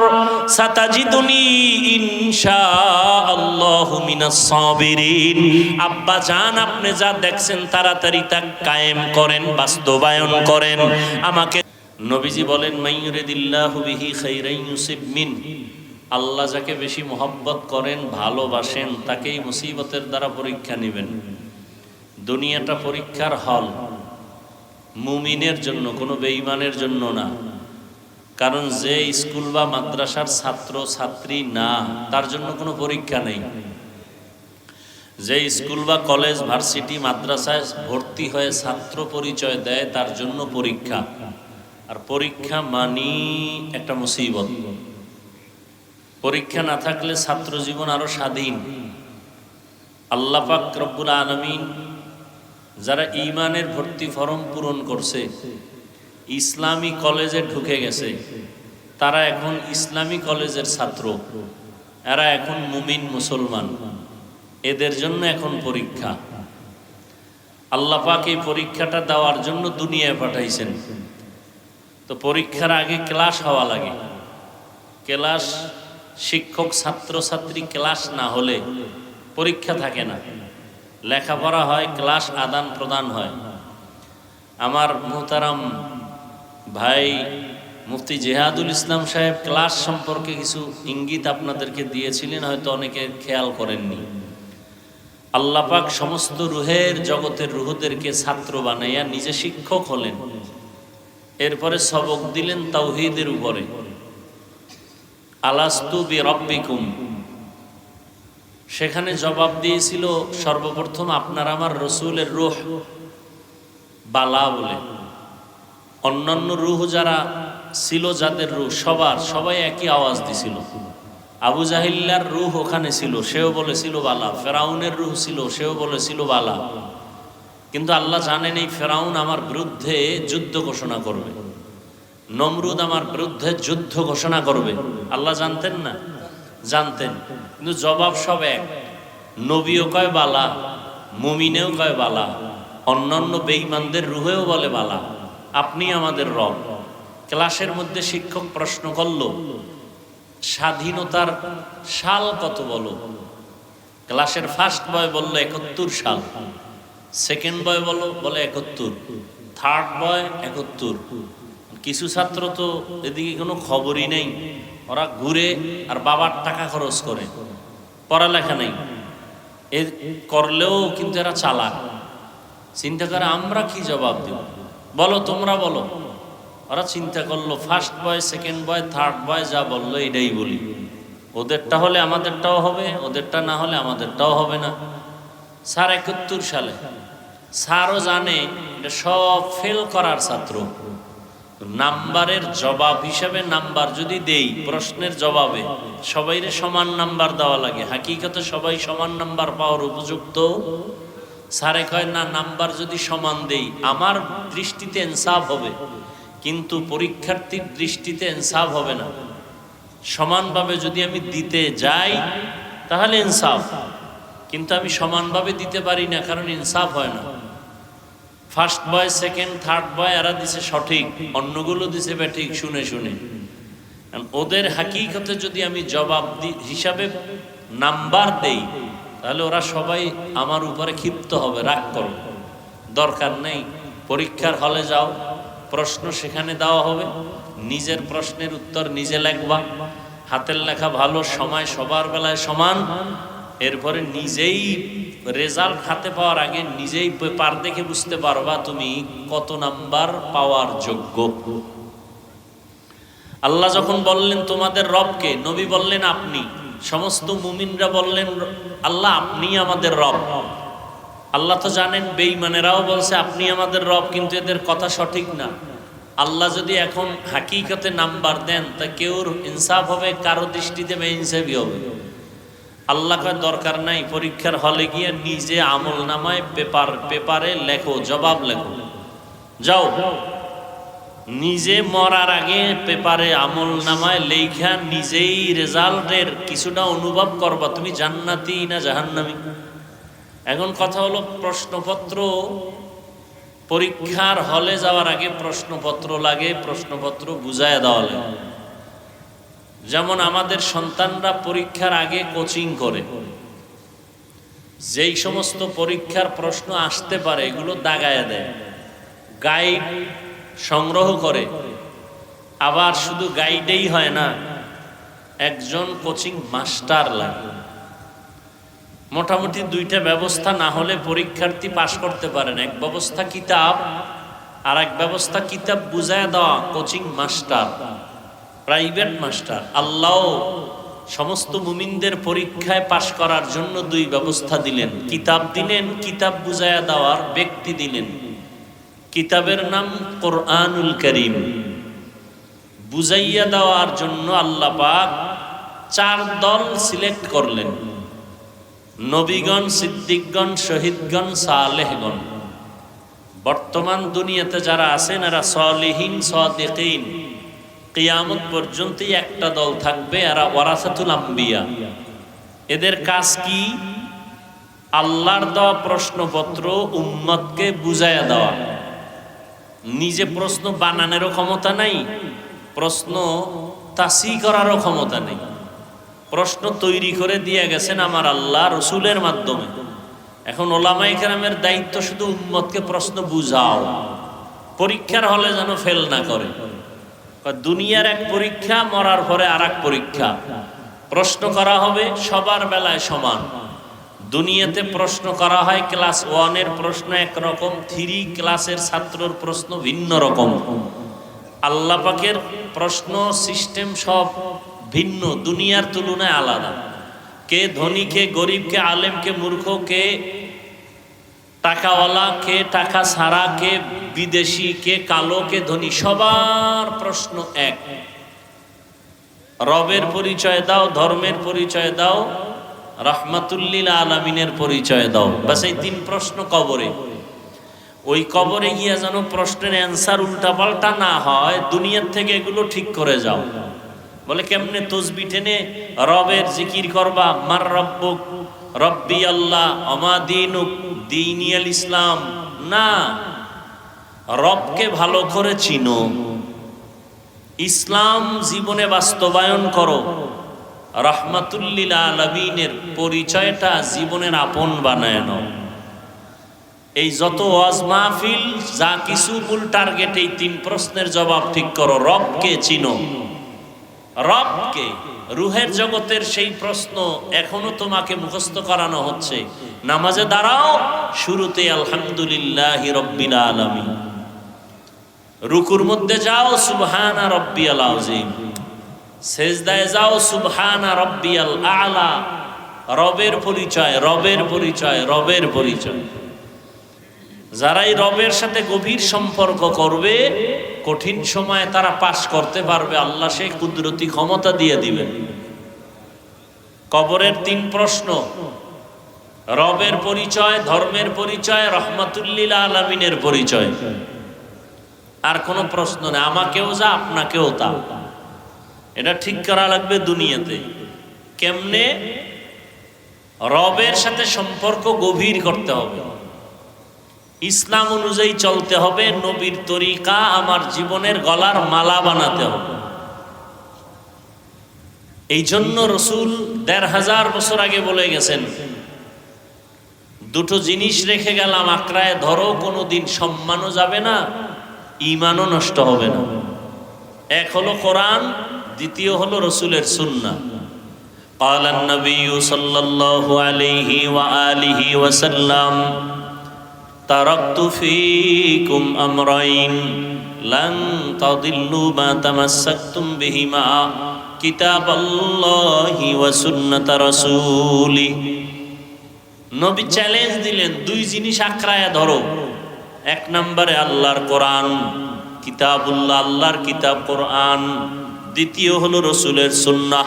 সাতাজিদুনি ইনশাআল্লাহু মিনাস সাবিরিন। আব্বা জান, আপনি যা দেখছেন তাড়াতাড়ি তা কায়েম করেন, বাস্তবায়ন করেন। আমাকে নবীজি বলেন, মাইয়ুরিদিল্লাহু বিহি খাইরান ইউসিব মিন। আল্লাহ যাকে বেশি মহব্বত করেন, ভালোবাসেন, তাকেই মুসিবতের দ্বারা পরীক্ষা নেবেন। দুনিয়াটা পরীক্ষার হল, মুমিনের জন্য, কোনো বেঈমানের জন্য না। কারণ যে স্কুল বা মাদ্রাসার ছাত্র ছাত্রী না, তার জন্য কোনো পরীক্ষা নেই। যে স্কুল বা কলেজ ভার্সিটি মাদ্রাসায় ভর্তি হয়ে ছাত্র পরিচয় দেয়, তার জন্য পরীক্ষা। আর পরীক্ষা মানি একটা মুসিবত। পরীক্ষা না থাকলে ছাত্র জীবন আরো স্বাধীন। আল্লাহ পাক রব্বুল আলামিন যারা ঈমানের ভর্তি ফরম পূরণ করছে, ইসলামী কলেজে ঢুকে গেছে, তারা এখন ইসলামী কলেজের ছাত্র, এরা এখন মুমিন মুসলমান। এদের জন্য এখন পরীক্ষা। আল্লাহ পাক এই পরীক্ষাটা দেওয়ার জন্য দুনিয়ায় পাঠাইছেন। তো পরীক্ষার আগে ক্লাস হওয়া লাগে। ক্লাস, শিক্ষক ছাত্র ছাত্রী ক্লাস না হলে পরীক্ষা থাকে না। লেখাপড়া হয়, ক্লাস আদান প্রদান হয়। আমার মুহতারাম ভাই মুফতি জিহাদুল ইসলাম সাহেব ক্লাস সম্পর্কে কিছু ইঙ্গিত আপনাদেরকে দিয়েছিলেন, হয়তো অনেকে খেয়াল করেননি। আল্লাহ পাক সমস্ত রুহের জগতের রুহদেরকে ছাত্র বানাইয়া নিজে শিক্ষক হলেন, এরপরে সবক দিলেন তাওহীদের উপরে। আলাস্তু বিরাব্বিকুম, সেখানে জবাব দিয়েছিল সর্বপ্রথম আপনার আমার রসুলের রূহ বালা বলে। অন্যান্য রূহ যারা ছিল, যাদের রূহ সবাই একই আওয়াজ দিছিল। আবু জাহিল্লার রূহ ওখানে ছিল, সেও বলেছিল বালা। ফেরাউনের রূহ ছিল, সেও বলেছিল বালা। কিন্তু আল্লাহ জানেন এই ফেরাউন আমার বিরুদ্ধে যুদ্ধ ঘোষণা করবে, নমরুদ আমার বিরুদ্ধে যুদ্ধ ঘোষণা করবে। আল্লাহ জানতেন না? জানতেন, কিন্তু জবাব সব এক। নবীও কয় বালা, মুমিনেও কয় বালা, অন্যান্য বেঈমানদের রুহেও বলে বালা। আপনি আমাদের রব। ক্লাসের মধ্যে শিক্ষক প্রশ্ন করল, স্বাধীনতার সাল কত বলো? ক্লাসের ফার্স্ট বয় বলল ৭১ সাল, সেকেন্ড বয় বলে ৭১, থার্ড বয় ৭১। কিছু ছাত্র তো এদিকে কোনো খবরই নেই, ওরা ঘুরে আর বাবার টাকা খরচ করে, পড়ালেখা নেই। এ করলেও কিন্তু এরা চালাক, চিন্তা করে আমরা কি জবাব দেব, বলো তোমরা বলো। ওরা চিন্তা করলো first boy, second boy, third বয় যা বললো এটাই বলি। ওদেরটা হলে আমাদেরটাও হবে, ওদেরটা না হলে আমাদেরটাও হবে না। স্যার ৭১ সালে, স্যারও জানে এটা সব ফেল করার ছাত্র। নাম্বারের জবাব হিসাবে নাম্বার যদি দেই, প্রশ্নের জবাবে সবাইরে সমান নাম্বার দেওয়া লাগে। হাকিকতে সবাই সমান নাম্বার পাওয়ার উপযুক্ত। স্যারে কয় না, নাম্বার যদি সমান দেই আমার দৃষ্টিতে ইনসাফ হবে, কিন্তু পরীক্ষার্থীর দৃষ্টিতে ইনসাফ হবে না। সমানভাবে যদি আমি দিতে যাই তাহলে ইনসাফ, কিন্তু আমি সমানভাবে দিতে পারি না, কারণ ইনসাফ হয় না। ফার্স্ট বয়, সেকেন্ড, থার্ড বয় এরা দিছে সঠিক, অন্যগুলো দিছে বেঠিক শুনে শুনে। ওদের হাকিকতে যদি আমি জবাব হিসাবে নাম্বার দেই, তাহলে ওরা সবাই আমার উপরে ক্ষিপ্ত হবে, রাগ করবে। দরকার নেই, পরীক্ষার হলে যাও, প্রশ্ন সেখানে দেওয়া হবে, নিজের প্রশ্নের উত্তর নিজে লেখবা, হাতের লেখা ভালো, সময় সবার বেলায় সমান। এরপরে নিজেই রেজাল্ট হাতে পাওয়ার আগে নিজেই পেপার দেখে বুঝতে পারবা তুমি কত নাম্বার পাওয়ার যোগ্য। আল্লাহ যখন বললেন তোমাদের রবকে, নবী বললেন আপনি। সমস্ত মুমিনরা বললেন আল্লাহ আপনি আমাদের রব। আল্লাহ তো জানেন বেঈমানেরাও বলছে আপনি আমাদের রব, কিন্তু এদের কথা সঠিক না। আল্লাহ যদি এখন হাকিকতে নাম্বার দেন তা কেউর ইনসাফ হবে, কারো দৃষ্টিতে বেইনসাফি হবে। আল্লাহ কয় দরকার নাই, পরীক্ষার হলে গিয়ে নিজে আমল নামায় পেপারে লেখো, জবাব লেখো, যাও। নিজে মরার আগে পেপারে আমল নামায় লেখা নিজেই রেজাল্টের কিছুটা অনুভব করবা, তুমি জান্নাতি না জাহান্নামী। এখন কথা হলো প্রশ্নপত্র, পরীক্ষার হলে যাওয়ার আগে প্রশ্নপত্র লাগে, প্রশ্নপত্র বুঝায় দেওয়া লাগে। যেমন আমাদের সন্তানরা পরীক্ষার আগে কোচিং করে, যেই সমস্ত পরীক্ষার প্রশ্ন আসতে পারে এগুলো দাগায় দেয়, গাইড সংগ্রহ করে। আবার শুধু গাইডেই হয় না, একজন কোচিং মাস্টার লাগে। মোটামুটি দুইটা ব্যবস্থা না হলে পরীক্ষার্থী পাশ করতে পারে না। এক ব্যবস্থা কিতাব, আর এক ব্যবস্থা কিতাব বুঝায় দেওয়া, কোচিং মাস্টার, প্রাইভেট মাস্টার। আল্লাহ সমস্ত মুমিনদের পরীক্ষায় পাশ করার জন্য দুই ব্যবস্থা দিলেন, কিতাব দিলেন, কিতাব বুঝায়া দেওয়ার ব্যক্তি দিলেন। কিতাবের নাম কোরআনুল কারীম। বুঝাইয়া দেওয়ার জন্য আল্লাহ পাক 4 দল সিলেক্ট করলেন, নবীগণ, সিদ্দিকগণ, শহীদগণ, সালেহগণ। বর্তমান দুনিয়াতে যারা আছেন এরা সালিহিন, সাদিকিন। কিয়ামত পর্যন্তই একটা দল থাকবে, এরা ওয়ারাসাতুল আম্বিয়া। এদের কাজ কি? আল্লাহর দেওয়া প্রশ্নপত্র উম্মতকে বুঝাইয়া দেওয়া। নিজে প্রশ্ন বানানোরও ক্ষমতা নাই, প্রশ্ন তাসি করারও ক্ষমতা নেই। প্রশ্ন তৈরি করে দিয়ে গেছেন আমার আল্লাহ রসুলের মাধ্যমে। এখন ওলামায়ে কেরামের দায়িত্ব শুধু উম্মতকে প্রশ্ন বুঝাও, পরীক্ষার হলে যেন ফেল না করে। দুনিয়ার এক পরীক্ষা, মরার পরে আর এক পরীক্ষা। প্রশ্ন করা হবে সবার বেলায় সমান। দুনিয়াতে প্রশ্ন করা হয় ক্লাস 1-এর প্রশ্ন একরকম, 3 ক্লাসের ছাত্রর প্রশ্ন ভিন্ন রকম। আল্লাহ পাকের প্রশ্ন সিস্টেম সব ভিন্ন, দুনিয়ার তুলনায় আলাদা। কে ধনী, কে গরিব, কে আলেম, কে মূর্খ, কে টাকাওয়ালা, কে টাকা ছাড়া, কে বিদেশি, কে কালো, কে ধনী, সবার প্রশ্ন এক। রবের পরিচয় দাও, ধর্মের পরিচয় দাও, রাহমাতুল্লিল আলামিনের পরিচয় দাও। বাস এই 3 প্রশ্ন কবরে। ওই কবরে গিয়া যেন প্রশ্নের অ্যান্সার উল্টাপাল্টা না হয়, দুনিয়ার থেকে এগুলো ঠিক করে যাও। বলে কেমনে? তসবি টেনে রবের জিকির করবা, মার রব্বুক, রব্বি আল্লাহ, আমা দীনুক, দীনিয়াল ইসলাম। না, রবকে ভালো করে চিনো, ইসলাম জীবনে বাস্তবায়ন করো, রাহমাতুল্লিল আলামিনের পরিচয়টা জীবনের আপন বানায় নাও। এই যত ওয়াজ মাহফিল যা কিছু, মূল টার্গেট এই 3 প্রশ্নের জবাব ঠিক করো। রবকে চিনো, রবকে। রুহের জগতের সেই প্রশ্ন এখনো তোমাকে মুখস্থ করানো হচ্ছে। নামাজে দাঁড়াও, শুরুতে আলহামদুলিল্লাহি রাব্বিল আলামিন। রুকুর মধ্যে যাও, সুবহানা রাব্বিয়াল আযীম। সেজদায় যাও, সুবহানা রাব্বিয়াল আ'লা। রবের পরিচয়, রবের পরিচয়, রবের পরিচয়। যারাই রবের সাথে গভীর সম্পর্ক করবে, কঠিন সময়ে তারা পাশ করতে পারবে। আল্লাহ সেই কুদরতি ক্ষমতা দিয়ে দিবেন। কবরের 3 প্রশ্ন, রবের পরিচয়, ধর্মের পরিচয়, রাহমাতুল্লিল আলামিনের পরিচয়। আর কোনো প্রশ্ন নেই। আমাকেও যা, আপনাকেও তা। এটা ঠিক করা লাগবে দুনিয়াতে। কেমনে? রবের সাথে সম্পর্ক গভীর করতে হবে, ইসলাম অনুযায়ী চলতে হবে, নবীর তরিকা আমার জীবনের গলার মালা বানাতে হবে। এই জন্য রসুল ১৫০০ বছর আগে বলে গেছেন, 2টো জিনিস রেখে গেলাম, আঁকড়ায় ধরো, কোনোদিন সম্মানও যাবে না, ঈমানও নষ্ট হবে না। এক হলো কোরআন, দ্বিতীয় হলো রসুলের সুন্নাহ। ক্বালান নবিয়্যু সাল্লাল্লাহু আলাইহি ওয়া আলিহি ওয়াসাল্লাম, তারাকতু ফীকুম আমরাইন লান তাদিল্লু মা তামাসসাকতুম বিহিমা, কিতাবাল্লাহি ওয়া সুন্নাতা রাসূলি। নবী চ্যালেঞ্জ দিলেন, 2 জিনিস আঁকড়ায় ধরো। 1 নম্বরে আল্লাহর কোরআন, কিতাবুল্লাহ, আল্লাহর কিতাব কোরআন। দ্বিতীয় হলো রসুলের সুন্নাহ।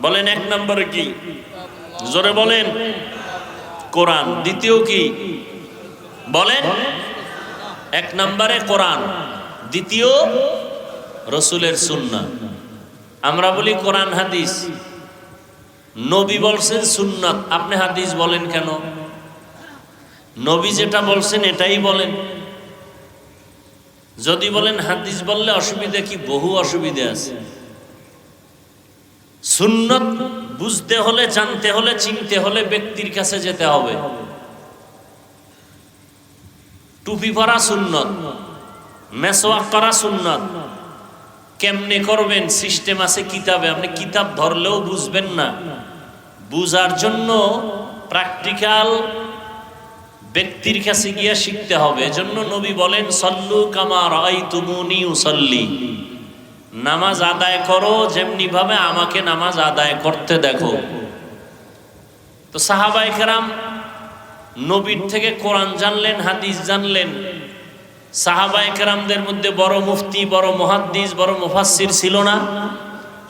বলেন 1 নম্বরে কি? জোরে বলেন। কোরআন। দ্বিতীয় কি? বলেন। 1 নম্বরে কোরআন, দ্বিতীয় রসুলের সুন্নাহ। আমরা বলি কোরআন হাদিস, নবী বলছেন সুন্নাত, আপনি হাদিস বলেন কেন? নবী যেটা বলছেন এটাই বলেন। যদি বলেন হাদিস বললে অসুবিধা কি? বহু অসুবিধা আছে। সুন্নাত বুঝতে হলে, জানতে হলে, চিনতে হলে ব্যক্তির কাছে যেতে হবে। টুপি পরা সুন্নাত, মেসওয়াক করা সুন্নাত। কেমনে করবেন? সিস্টেম আছে কিতাবে, আপনি কিতাব ধরলেও বুঝবেন না। বুঝার জন্য প্র্যাকটিক্যাল ব্যক্তির কাছে গিয়ে শিখতে হবে। এজন্য নবী বলেন, সল্লু কামা রাআইতুমুনি উসাল্লি। নামাজ আদায় করো যেমনি ভাবে আমাকে নামাজ আদায় করতে দেখো। তো সাহাবায়ে কেরাম নবীর থেকে কোরআন জানলেন, হাদিস জানলেন। সাহাবায়ে কেরামদের মধ্যে বড় মুফতি, বড় মুহাদ্দিস, বড় মুফাসসির ছিল না?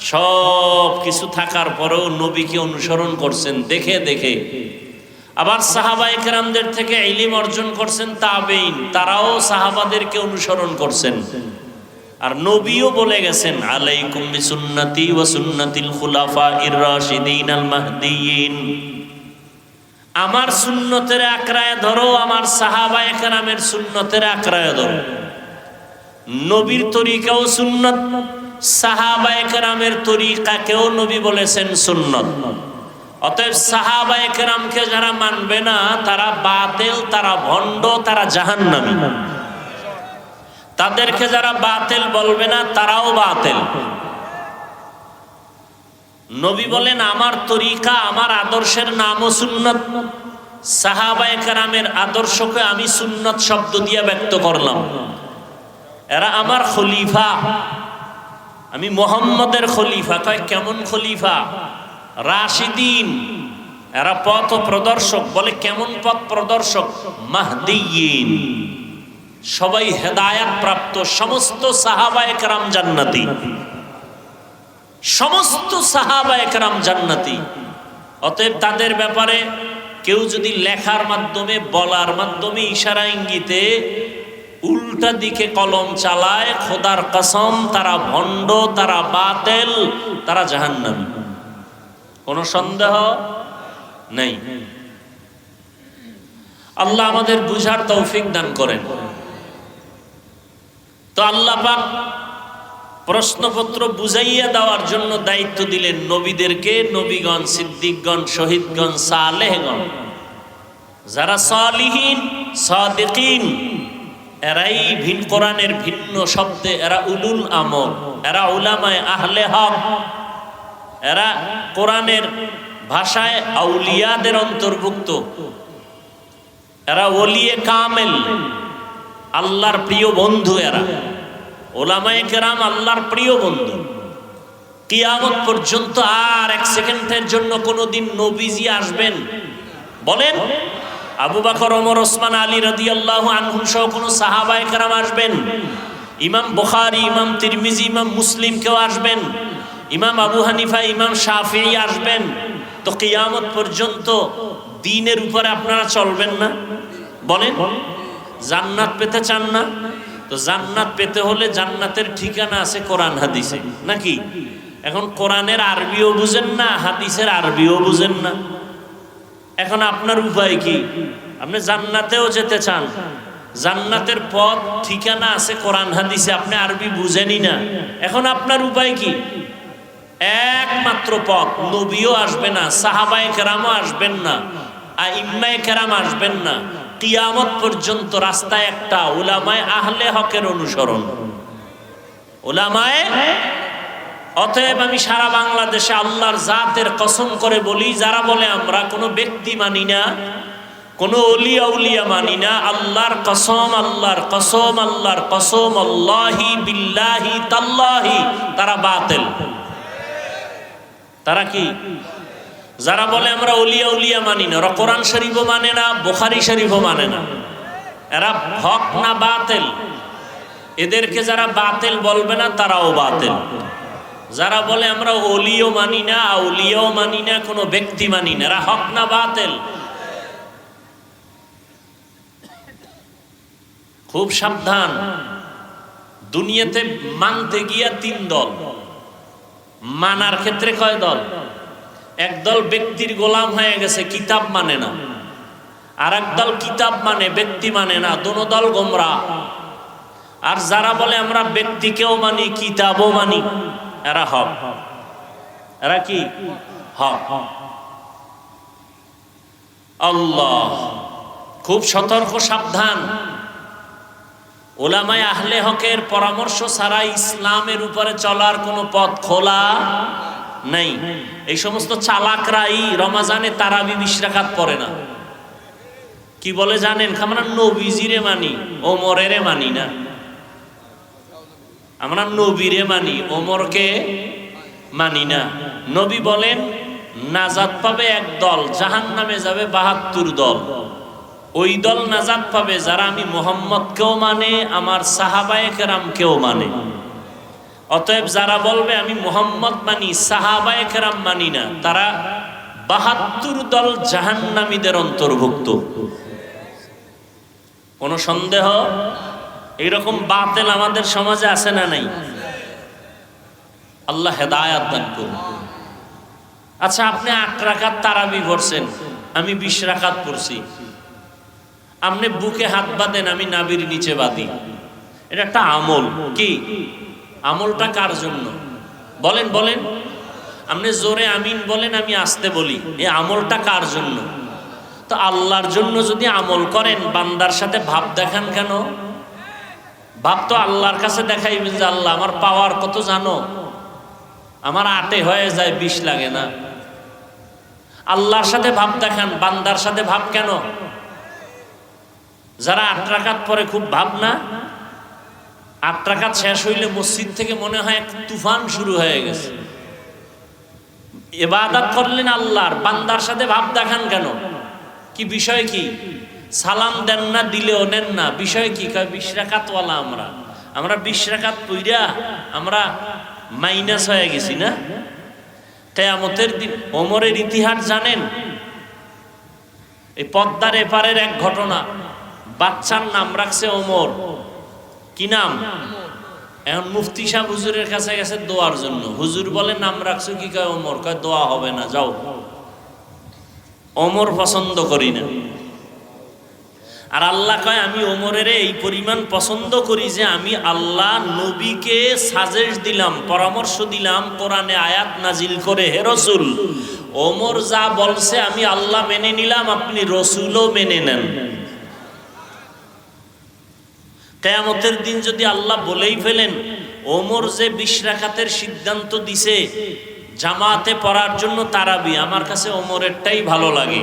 সব কিছু থাকার পরেও নবীকে অনুসরণ করছেন দেখে দেখে। আবার সাহাবায়ে কেরামদের থেকে ইলম অর্জন করছেন তাবেঈন, তারাও সাহাবাদেরকে অনুসরণ করছেন। আর নবীও বলে গেছেন, আলাইকুম বিসুন্নতি ওয়া সুন্নাতিল খুলাফাইর রাশিদিন আল মাহদিয়িন। আমার সুন্নতের আঁকড়ায় ধরো, আমার সাহাবায়ে কেরামের সুন্নতের আঁকড়ায় ধরো। নবীর তরিকাও সুন্নত, সাহাবায়ে কেরামের তরিকাকেও নবী বলেছেন সুন্নত। অতএব সাহাবায়ে কেরামকে যারা মানবে না তারা বাতিল, তারা ভণ্ড, তারা জাহান্নামী। তাদেরকে যারা বাতিল বলবে না তারাও বাতিল। নবী বলেন আমার তরিকা, আমার আদর্শের নামও সুন্নাত। সাহাবায়ে কেরামের আদর্শকে আমি সুন্নাত শব্দ দিয়ে ব্যক্ত করলাম। এরা আমার খলিফা, আমি মুহাম্মদের খলিফা। কয় কেমন খলিফা? রাশিদিন, এরা পথ প্রদর্শক। বলে কেমন পথ প্রদর্শক? মাহদিয়িন, সবাই হেদায়েত প্রাপ্ত। সমস্ত সাহাবায়ে কেরাম জান্নাতি, সমস্ত সাহাবায়ে কেরাম জান্নাতি। অতএব তাদের ব্যাপারে কেউ যদি লেখার মাধ্যমে, বলার মাধ্যমে, ইশারা ইঙ্গিতে উল্টা দিকে কলম চালায়, খোদার কসম তারা ভণ্ড, তারা বাতিল, তারা জাহান্নামী, কোনো সন্দেহ নেই। আল্লাহ আমাদের বুঝার তৌফিক দান করেন। তো আল্লাহ পাক প্রশ্নপত্র বুঝাইয়া দেওয়ার জন্য দায়িত্ব দিলেন নবীদেরকে। নবীগণ, সিদ্দিকগণ, শহীদগণ, সালেহগণ, যারা সালিহিন, সাদিকিন, এরাই ভিন কোরআনের ভিন্ন শব্দে এরা উলুল আমল, এরা উলামায়ে আহলে হক, এরা কোরআনের ভাষায় আউলিয়াদের অন্তর্ভুক্ত, এরা ওলিয়ে কামেল, আল্লাহর প্রিয় বন্ধু। এরা ওলামায়ে কেরাম আল্লাহর প্রিয় বন্ধু। কিয়ামত পর্যন্ত আর এক সেকেন্ডের জন্য কোনোদিন নবীজি আসবেন? বলেন, আবু বকর, ওমর, ওসমান, আলী রাদিয়াল্লাহু আনহুম সহ কোনো সাহাবায়ে কেরাম আসবেন? ইমাম বুখারী, ইমাম তিরমিজি, ইমাম মুসলিম কেউ আসবেন? ইমাম আবু হানিফা, ইমাম শাফিঈ আসবেন? তো কিয়ামত পর্যন্ত দ্বীনের উপরে আপনারা চলবেন না? বলেন, জান্নাত পেতে চান না? তো জান্নাত পেতে হলে জান্নাতের ঠিকানা আছে কোরআন হাদিসে, নাকি? এখন কোরআনের আরবিও বুঝেন না, হাদিসের আরবিও বুঝেন না। এখন আপনার উপায় কি? আপনি জান্নাতেও যেতে চান, জান্নাতের পথ ঠিকানা আছে কোরআন হাদিসে, আপনি আরবি বুঝেনই না। এখন আপনার উপায় কি? একমাত্র পথ, নবীও আসবে না, সাহাবায়ে কেরামও আসবেন না, আইম্মায়ে কেরাম আসবেন না। কিয়ামত পর্যন্ত রাস্তা একটা, উলামায়ে আহলে হকের অনুসরণ, উলামায়ে। অতএব আমি সারা বাংলাদেশে আল্লাহর জাতের কসম করে বলি, যারা বলে আমরা কোনো ব্যক্তি মানি না, কোনো ওলি আউলিয়া মানি না, আল্লাহর কসম, আল্লাহর কসম, আল্লাহর কসম, আল্লাহি বিল্লাহি তাল্লাহি, তারা বাতিল। তারা কি? যারা বলে আমরা ওলিয়া উলিয়া মানি না, ওরা কোরআন শরীফও মানে না, বুখারী শরীফও মানে না, এরা হক না বাতিল? এদেরকে যারা বাতিল বলবে না তারাও বাতিল। যারা বলে আমরা ওলিও মানি না, আউলিয়াও মানি না, কোনো ব্যক্তি মানি না, এরা হক না বাতিল? খুব সাবধান। দুনিয়াতে মানতে গিয়া তিন দল, মানার ক্ষেত্রে কয় দল? একদল ব্যক্তির গোলাম হয়ে গেছে, কিতাব মানে না। আর একদল কিতাব মানে, ব্যক্তি মানে না, দোনো দল গোমরাহ। আর যারা বলে আমরা ব্যক্তিকেও মানি, কিতাবও মানি, এরা হক। এরা কি? হক। আল্লাহ খুব সতর্ক, সাবধান। উলামায়ে আহলে হকের পরামর্শ ছাড়া ইসলামের উপরে চলার কোনো পথ খোলা নাই। এই সমস্ত চালাকরাই রমাজানে তারাবি 20 রাকাত পড়ে না। কি বলে জানেন? আমরা নবীজিরে মানি, ওমরেরে মানি না। আমরা নবীরে মানি, ওমরকে মানি না। নবী বলেন নাজাত পাবে এক দল, জাহান্নামে যাবে 72 দল। ওই দল নাজাত পাবে যারা আমি মুহাম্মদকেও মানে, আমার সাহাবায়ে কেরামকেও মানে। অতএব যারা বলবে আমি মুহাম্মদ মানি, সাহাবায়ে কেরাম মানি না, তারা 72 দল জাহান্নামীদের অন্তর্ভুক্ত। কোনো সন্দেহ? এইরকম বাতিল আমাদের সমাজে আছে না নাই? আল্লাহ হেদায়েত দান করুন। আচ্ছা, আপনি 8 রাকাত তারাবি পড়ছেন, আমি 20 রাকাত পড়ছি। আপনি বুকে হাত বাঁধেন, আমি নাভির নিচে বাঁধি। এটা একটা আমল। কি আমলটা? কার জন্য? বলেন বলেন। আপনি জোরে আমিন বলেন, আমি আস্তে বলি। এই আমলটা কার জন্য? তো আল্লাহর জন্য যদি আমল করেন, বান্দার সাথে ভাব দেখান কেন? ভাব তো আল্লাহর কাছে দেখাইবেন যে আল্লাহ আমার পাওয়ার কত জানো, আমার আটে হয়ে যায় 20 লাগে না। আল্লাহর সাথে ভাব দেখান, বান্দার সাথে ভাব কেন? যারা 8 রাকাত পরে খুব ভাব না, 8 রাকাত শেষ হইলে মসজিদ থেকে মনে হয় এক তুফান শুরু হয়ে গেছে। ইবাদত করলেন আল্লাহর, বান্দার সাথে ভাব দেখান কেন? কি বিষয় কি? সালাম দেন না, দিলেও নেন না, বিষয় কি? 20 রাকাতওয়ালা আমরা 20 রাকাত পইরা আমরা মাইনাস হয়ে গেছি না? কিয়ামতের দিন ওমরের ইতিহাস জানেন? এই পদ্মার এপারের এক ঘটনা। বাচ্চার নাম রাখছে ওমর। কি নাম? এখন মুফতি সাহেব হুজুরের কাছে গেছে দোয়ার জন্য। হুজুর বলে নাম রাখছো কি? কয় ওমর। কয় দোয়া হবে না, যাও। ওমর পছন্দ করি না। আর আল্লাহ কয় আমি ওমরের এই পরিমাণ পছন্দ করি যে আমি আল্লাহ নবীকে সাজেস্ট দিলাম, পরামর্শ দিলাম, কোরআনে আয়াত নাজিল করে, হে রসুল ওমর যা বলছে আমি আল্লাহ মেনে নিলাম, আপনি রসুলও মেনে নেন। কিয়ামতের দিন যদি আল্লাহ বলেই ফেলেন ওমর যে 20 রাকাতের সিদ্ধান্ত দিছে জামাতে পড়ার জন্য তারাবি, আমার কাছে ওমরেরটাই ভালো লাগে।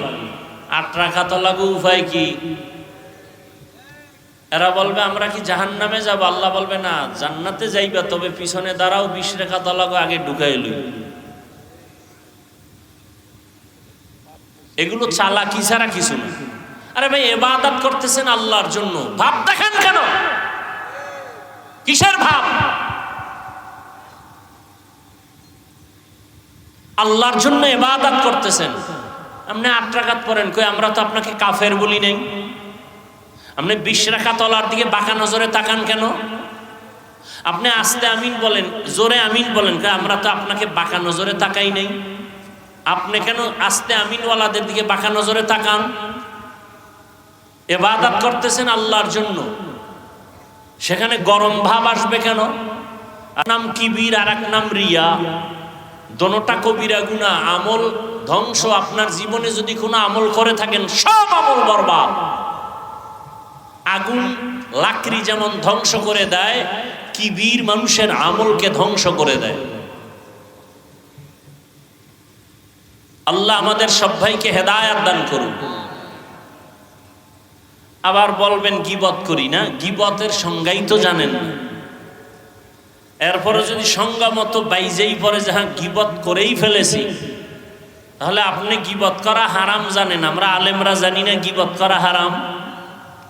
8 রাকাত লাগু, উপায় কি? এরা বলবে আমরা কি জাহান্নামে যাব? আল্লাহ বলবে না, জান্নাতে যাইবা, তবে পিছনে দাঁড়াও, 20 রাকাত লাগু আগে ঢুকাই লই। এগুলো চালাকি ছাড়া কিছু না। আরে ভাই, ইবাদত করতেছেন আল্লাহর জন্য, ভাব দেখান কেন? কিসের ভাব? আল্লাহর জন্য ইবাদত করতেছেন, আপনি 8 রাকাত পড়েন, কই আমরা তো আপনাকে কাফের বলি নাই। আপনি 20 রাকাত ওয়ালার দিকে বাঁকা নজরে তাকান কেন? আপনি আস্তে আমিন বলেন, জোরে আমিন বলেন, কই আমরা তো আপনাকে বাঁকা নজরে তাকাই নাই। আপনি কেন আস্তে আমিন ওয়ালাদের দিকে বাঁকা নজরে তাকান? ইবাদত করতেছেন আল্লাহর জন্য, সেখানে গরম ভাব আসবে কেন? এক নাম কিবির আর এক নাম রিয়া, দোনোটা কবিরা গুনাহ, আমল ধ্বংস। আপনার জীবনে যদি কোনো আমল করে থাকেন সব আমল বরবাদ। আগুন লাকড়ি যেমন ধ্বংস করে দেয়, কিবির মানুষের আমলকে ধ্বংস করে দেয়। আল্লাহ আমাদের সবাইকে হেদায়েত দান করুন। আবার বলবেন গীবত করি না, গীবতের সংজ্ঞাই তো জানেন না। এরপরে যদি সংজ্ঞা মতো বাইজেই পড়ে যে হ্যাঁ গীবত করেই ফেলেছি, তাহলে আপনি গীবত করা হারাম জানেন, আমরা আলেমরা জানি না গীবত করা হারাম?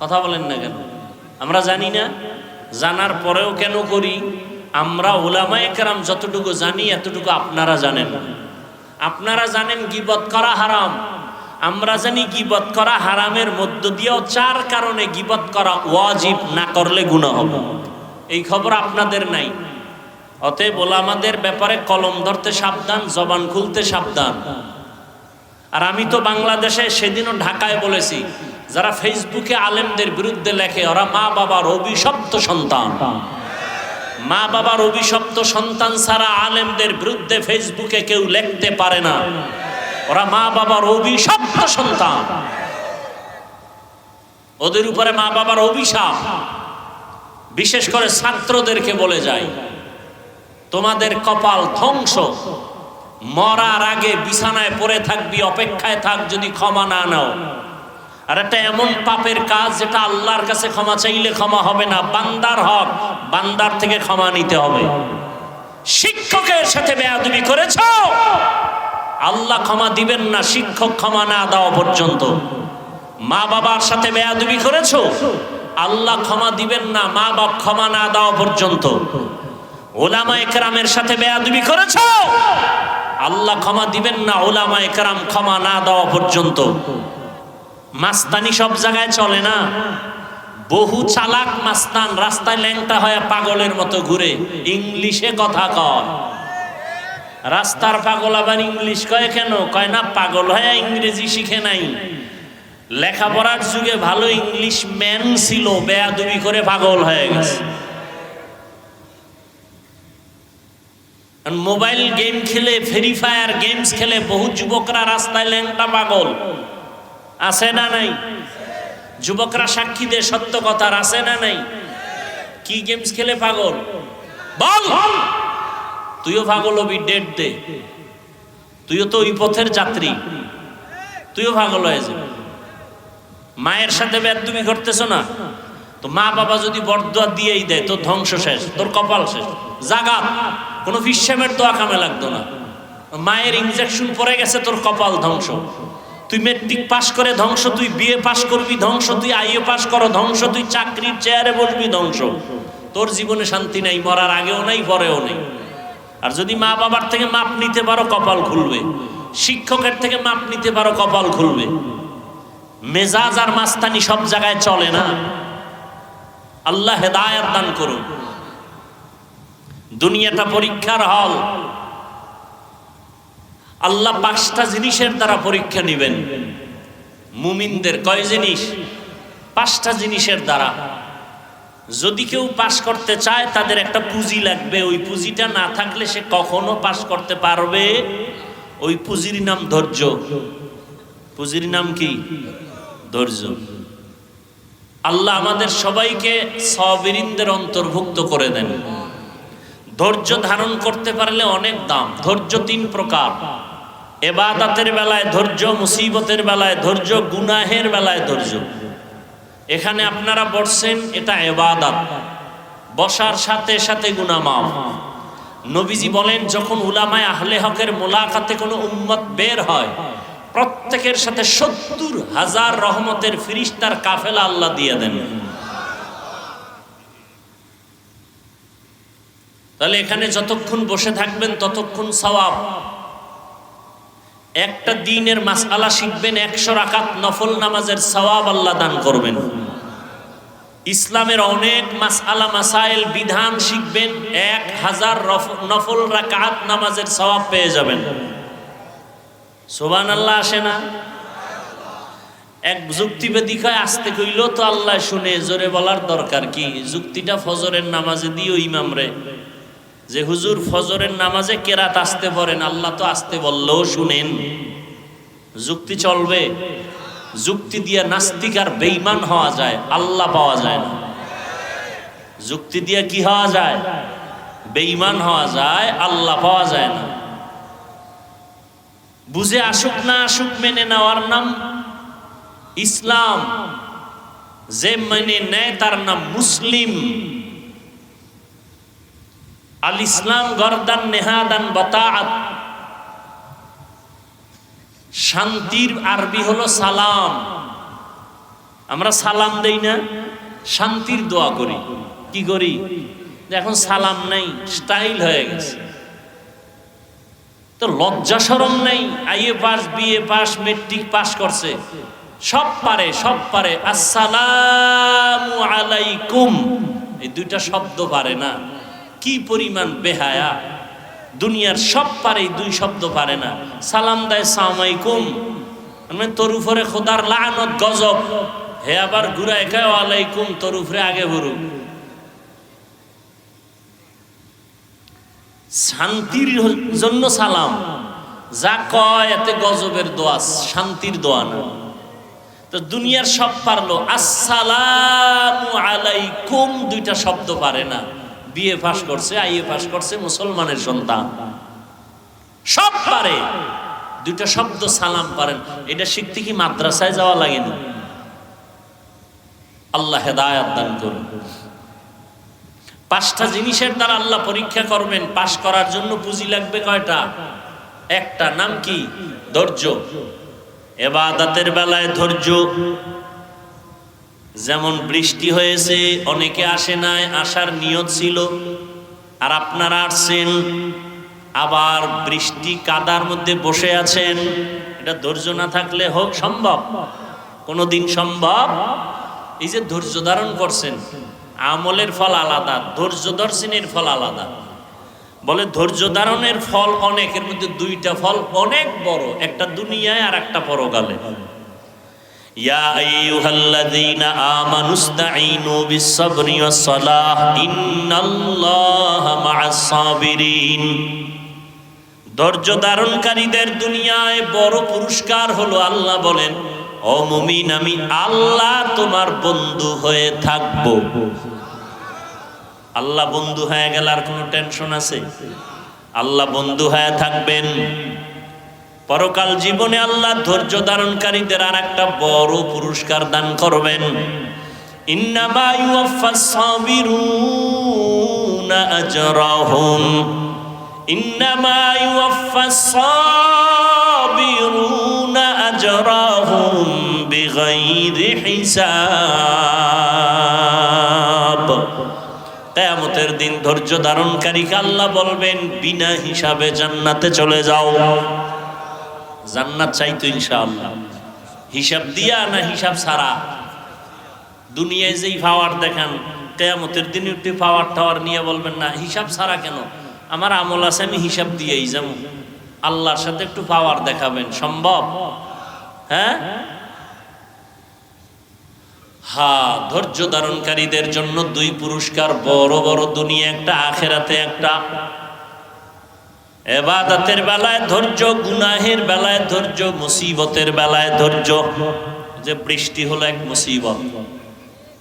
কথা বলেন না কেন? আমরা জানি না, জানার পরেও কেন করি? আমরা উলামায়ে কেরাম যতটুকু জানি এতটুকু আপনারা জানেন। আপনারা জানেন গীবত করা হারাম, আমরা জানি গীবত করা হারামের মধ্য দিয়েও 4 কারণে গীবত করা ওয়াজিব, না করলে গুনাহ হবে। এই খবর আপনাদের নাই। অতএব ওলামাদের ব্যাপারে কলম ধরতে সাবধান, জবান খুলতে সাবধান। আর আমি তো বাংলাদেশে সেদিনও ঢাকায় বলেছি, যারা ফেসবুকে আলেমদের বিরুদ্ধে লেখে ওরা মা বাবার অভিশপ্ত সন্তান। মা বাবার অভিশপ্ত সন্তান ছাড়া আলেমদের বিরুদ্ধে ফেসবুকে কেউ লিখতে পারে না। ওরা মা বাবার অভিশপ্ত সন্তান, ওদের উপরে মা বাবার অভিশাপ। বিশেষ করে ছাত্রদেরকে বলে যায়, তোমাদের কপাল ধ্বংস, মরার আগে বিছানায় পড়ে থাকবি, অপেক্ষায় থাক যদি ক্ষমা না নাও। আর এটা এমন পাপের কাজ যেটা আল্লাহর কাছে ক্ষমা চাইলে ক্ষমা হবে না, বান্দার হক, বান্দার থেকে ক্ষমা নিতে হবে। শিক্ষকের সাথে বেয়াদবি করেছো, আল্লাহ ক্ষমা দিবেন না শিক্ষক ক্ষমা না দেওয়া পর্যন্ত। মা বাবার সাথে বেয়াদবি করেছো, আল্লাহ ক্ষমা দিবেন না মা বাপ ক্ষমা না দেওয়া পর্যন্ত। উলামায়ে কেরামের সাথে বেয়াদবি করেছো, আল্লাহ ক্ষমা দিবেন না উলামায়ে কেরাম ক্ষমা না দেওয়া পর্যন্ত। মাস্তানি সব জায়গায় চলে না। বহু চালাক মাস্তান রাস্তায় ল্যাংটা হয়ে পাগলের মতো ঘুরে, ইংলিশে কথা কয়। রাস্তার পাগল আবার ইংলিশ কয় কেন? কয় না পাগল হয়ে ইংরেজি শিখে নাই, লেখাপড়ার যুগে ভালো ইংলিশ ম্যান ছিল, বেয়াদবি করে পাগল হয়ে গেছে। মোবাইল গেম খেলে, ফ্রি ফায়ার গেমস খেলে বহু যুবকরা রাস্তায় ল্যাংটা পাগল। আছে না নাই? যুবকরা সাক্ষী দেয় সত্য কথার, আছে না নাই? কি কি গেমস খেলে পাগল? বল, তুইও পাগল হবি, ডেট দে। তুইও তো ওই পথের যাত্রী, তুইও পাগল হয়ে যাবি। মায়ের সাথে বেয়াদবি করতেছ না তো, মা বাবা যদি বরদোয়া দিয়েই দেয় তোর ধ্বংস শেষ, তোর কপাল শেষ। জাগাত কোনো ফিসামের দোয়া কামে লাগতো না। মায়ের ইনজেকশন পড়ে গেছে, তোর কপাল ধ্বংস। তুই মেট্রিক পাস করে ধ্বংস, তুই বিএ পাস করবি ধ্বংস, তুই আইএ পাস করো ধ্বংস, তুই চাকরির চেয়ারে বসবি ধ্বংস। তোর জীবনে শান্তি নাই, মরার আগেও নাই পরেও নেই। আর যদি মা বাবার থেকে মাপ নিতে পারো কপাল খুলবে, শিক্ষকের থেকে মাপ নিতে পারো কপাল খুলবে। মেজাজ আর মাস্তানি সব জায়গায় চলে না। আল্লাহ হেদায়েত দান করুন। দুনিয়াটা পরীক্ষার হল। আল্লাহ 5টা জিনিসের দ্বারা পরীক্ষা নেবেন মুমিনদের। কয় জিনিস? 5টা জিনিসের দ্বারা। যদি কেউ পাস করতে চায় তাদের একটা পুঁজি লাগবে, ওই পুঁজিটা না থাকলে সে কখনো পাস করতে পারবে। ওই পুঁজির নাম ধৈর্য। পুঁজির নাম কি? ধৈর্য। আল্লাহ আমাদের সবাইকে সাবিরিনদের অন্তর্ভুক্ত করে দেন। ধৈর্য ধারণ করতে পারলে অনেক দাম। ধৈর্য 3 প্রকার। ইবাদতের বেলায় ধৈর্য, মুসিবতের বেলায় ধৈর্য, গুনাহের বেলায় ধৈর্য। এখানে আপনারা বসছেন, এটা ইবাদত। বসার সাথে সাথে গুনাহ মাফ। নবীজি বলেন, যখন উলামায়ে আহলে হকের মোলাকাতে কোনো উম্মত বের হয়, প্রত্যেকের সাথে 70,000 রহমতের ফেরেশতার কাফেলা আল্লাহ দিয়ে দেন। তাহলে এখানে যতক্ষণ বসে থাকবেন ততক্ষণ সওয়াব। একটা দ্বীনের মাসআলা শিখবেন, 100 রাকাত নফল নামাজের সওয়াব আল্লাহ দান করবেন। ইসলামের অনেক মাসআলা মাসাইল বিধান শিখবেন, 1000 নফল রাকাত নামাজের সওয়াব পেয়ে যাবেন। সুবহানাল্লাহ আসে না? এক যুক্তিবাদী কয়, আসতে কইল তো আল্লাহ শুনে, জোরে বলার দরকার কি? যুক্তিটা ফজরের নামাজে দিও ইমামরে, যে হুজুর ফজরের নামাজে কেরাত আসতে পড়েন, আল্লাহ তো আসতে বললেও শুনেন। যুক্তি চলবে? যুক্তি দিয়ে নাস্তিক আর বেঈমান হওয়া যায়, আল্লাহ পাওয়া যায় না। যুক্তি দিয়ে কি হওয়া যায়? বেঈমান হওয়া যায়, আল্লাহ পাওয়া যায় না। বুঝে আসুক না আসুক, মেনে নেওয়ার নাম ইসলাম। যে মেনে নেয় তার নাম মুসলিম। আল ইসলাম গরদান নেহাদান বাতাআত। শান্তির আরবি হলো সালাম। আমরা সালাম দেই না, শান্তির দোয়া করি। কি করি? এখন সালাম নাই, স্টাইল হয়ে গেছে। তো লজ্জা শরম নাই। IA pass, BA pass, matric pass করছে, সব পারে, সব পারে। আসসালামু আলাইকুম, এই 2টা শব্দ পারে না। কি পরিমাণ বেহায়া! দুনিয়ার সব পারে, 2 শব্দ পারে না। সালাম দেয় সালামালাইকুম, মানে তোর উপরে খোদার লানত গজব। হে আবার ঘুরায় কয় ওয়ালাইকুম, তোর উপরে আগে বলুক। শান্তির জন্য সালাম, যা কয় এতে গজবের দোয়া, শান্তির দোয়া না। তো দুনিয়ার সব পারলো, আসসালামু আলাইকুম 2টা শব্দ পারে না। বিএ পাস করছে, আইএ পাস করছে, মুসলমানের সন্তান, সব পারে, 2টা শব্দ সালাম পারেন। এটা শিখতে কি মাদ্রাসায় যাওয়া লাগে না? আল্লাহ হেদায়েত দান করুন। 5টা জিনিসের দ্বারা আল্লাহ পরীক্ষা করবেন। পাস করার জন্য পুঁজি লাগবে কয়টা? একটা, নাম কি? ধৈর্য। ইবাদতের বেলায় ধৈর্য। যেমন বৃষ্টি হয়েছে, অনেকে আসে নাই, আসার নিয়ত ছিল, আর আপনারা আসছেন, আবার বৃষ্টি কাদার মধ্যে বসে আছেন। এটা ধৈর্য না থাকলে হোক সম্ভব? কোনদিন সম্ভব? এই যে ধৈর্য ধারণ করছেন, আমলের ফল আলাদা, ধৈর্য দর্শনের ফল আলাদা। বলে ধৈর্য ধারণের ফল অনেক, এর মধ্যে 2টা ফল অনেক বড়, একটা দুনিয়ায় আর একটা পরকালে। ইয়া আইয়ুহাল্লাযীনা আমানুস্তাঈনু বিস-সাবরি ওয়াস-সালাহ ইন্নাল্লাহা মা'আস-সাবিরিন। ধৈর্য ধারণকারীদের দুনিয়ায় বড় পুরস্কার হলো, আল্লাহ বলেন, ও মুমিন, আমি আল্লাহ তোমার বন্ধু হয়ে থাকব। আল্লাহ বন্ধু হয়ে গেল আর কোনো টেনশন আছে? আল্লাহ বন্ধু হয়ে থাকবেন। পরকাল জীবনে আল্লাহ ধৈর্য ধারণকারীদের আর একটা বড় পুরস্কার দান করবেন। ইন্নামা ইউওয়াফাস সাবিরুনা আজরাহুম, ইন্নামা ইউওয়াফাস সাবিরুনা আজরাহুম বিগাইরি হিসাব। কিয়ামতের দিন ধৈর্য ধারণকারীকে আল্লাহ বলবেন বিনা হিসাবে জান্নাতে চলে যাও। জান্নাত চাইতো ইনশাআল্লাহ, হিসাব দিয়া না হিসাব ছাড়া? দুনিয়ায় যেই পাওয়ার দেখান, কিয়ামতের দিন একটু পাওয়ার টাওয়ার নিয়ে বলবেন না হিসাব ছাড়া কেন, আমার আমল আছে আমি হিসাব দিয়েই যাবো। আল্লাহর সাথে একটু পাওয়ার দেখাবেন, সম্ভব? হ্যাঁ হ্যাঁ, ধৈর্য ধারণকারীদের জন্য দুই পুরস্কার, বড় বড়, দুনিয়া একটা আখেরাতে একটা। ইবাদতের বেলায় ধৈর্য, গুনাহের বেলায় ধৈর্য, মুসিবতের বেলায় ধৈর্য। যে বৃষ্টি হলো এক মুসিবত,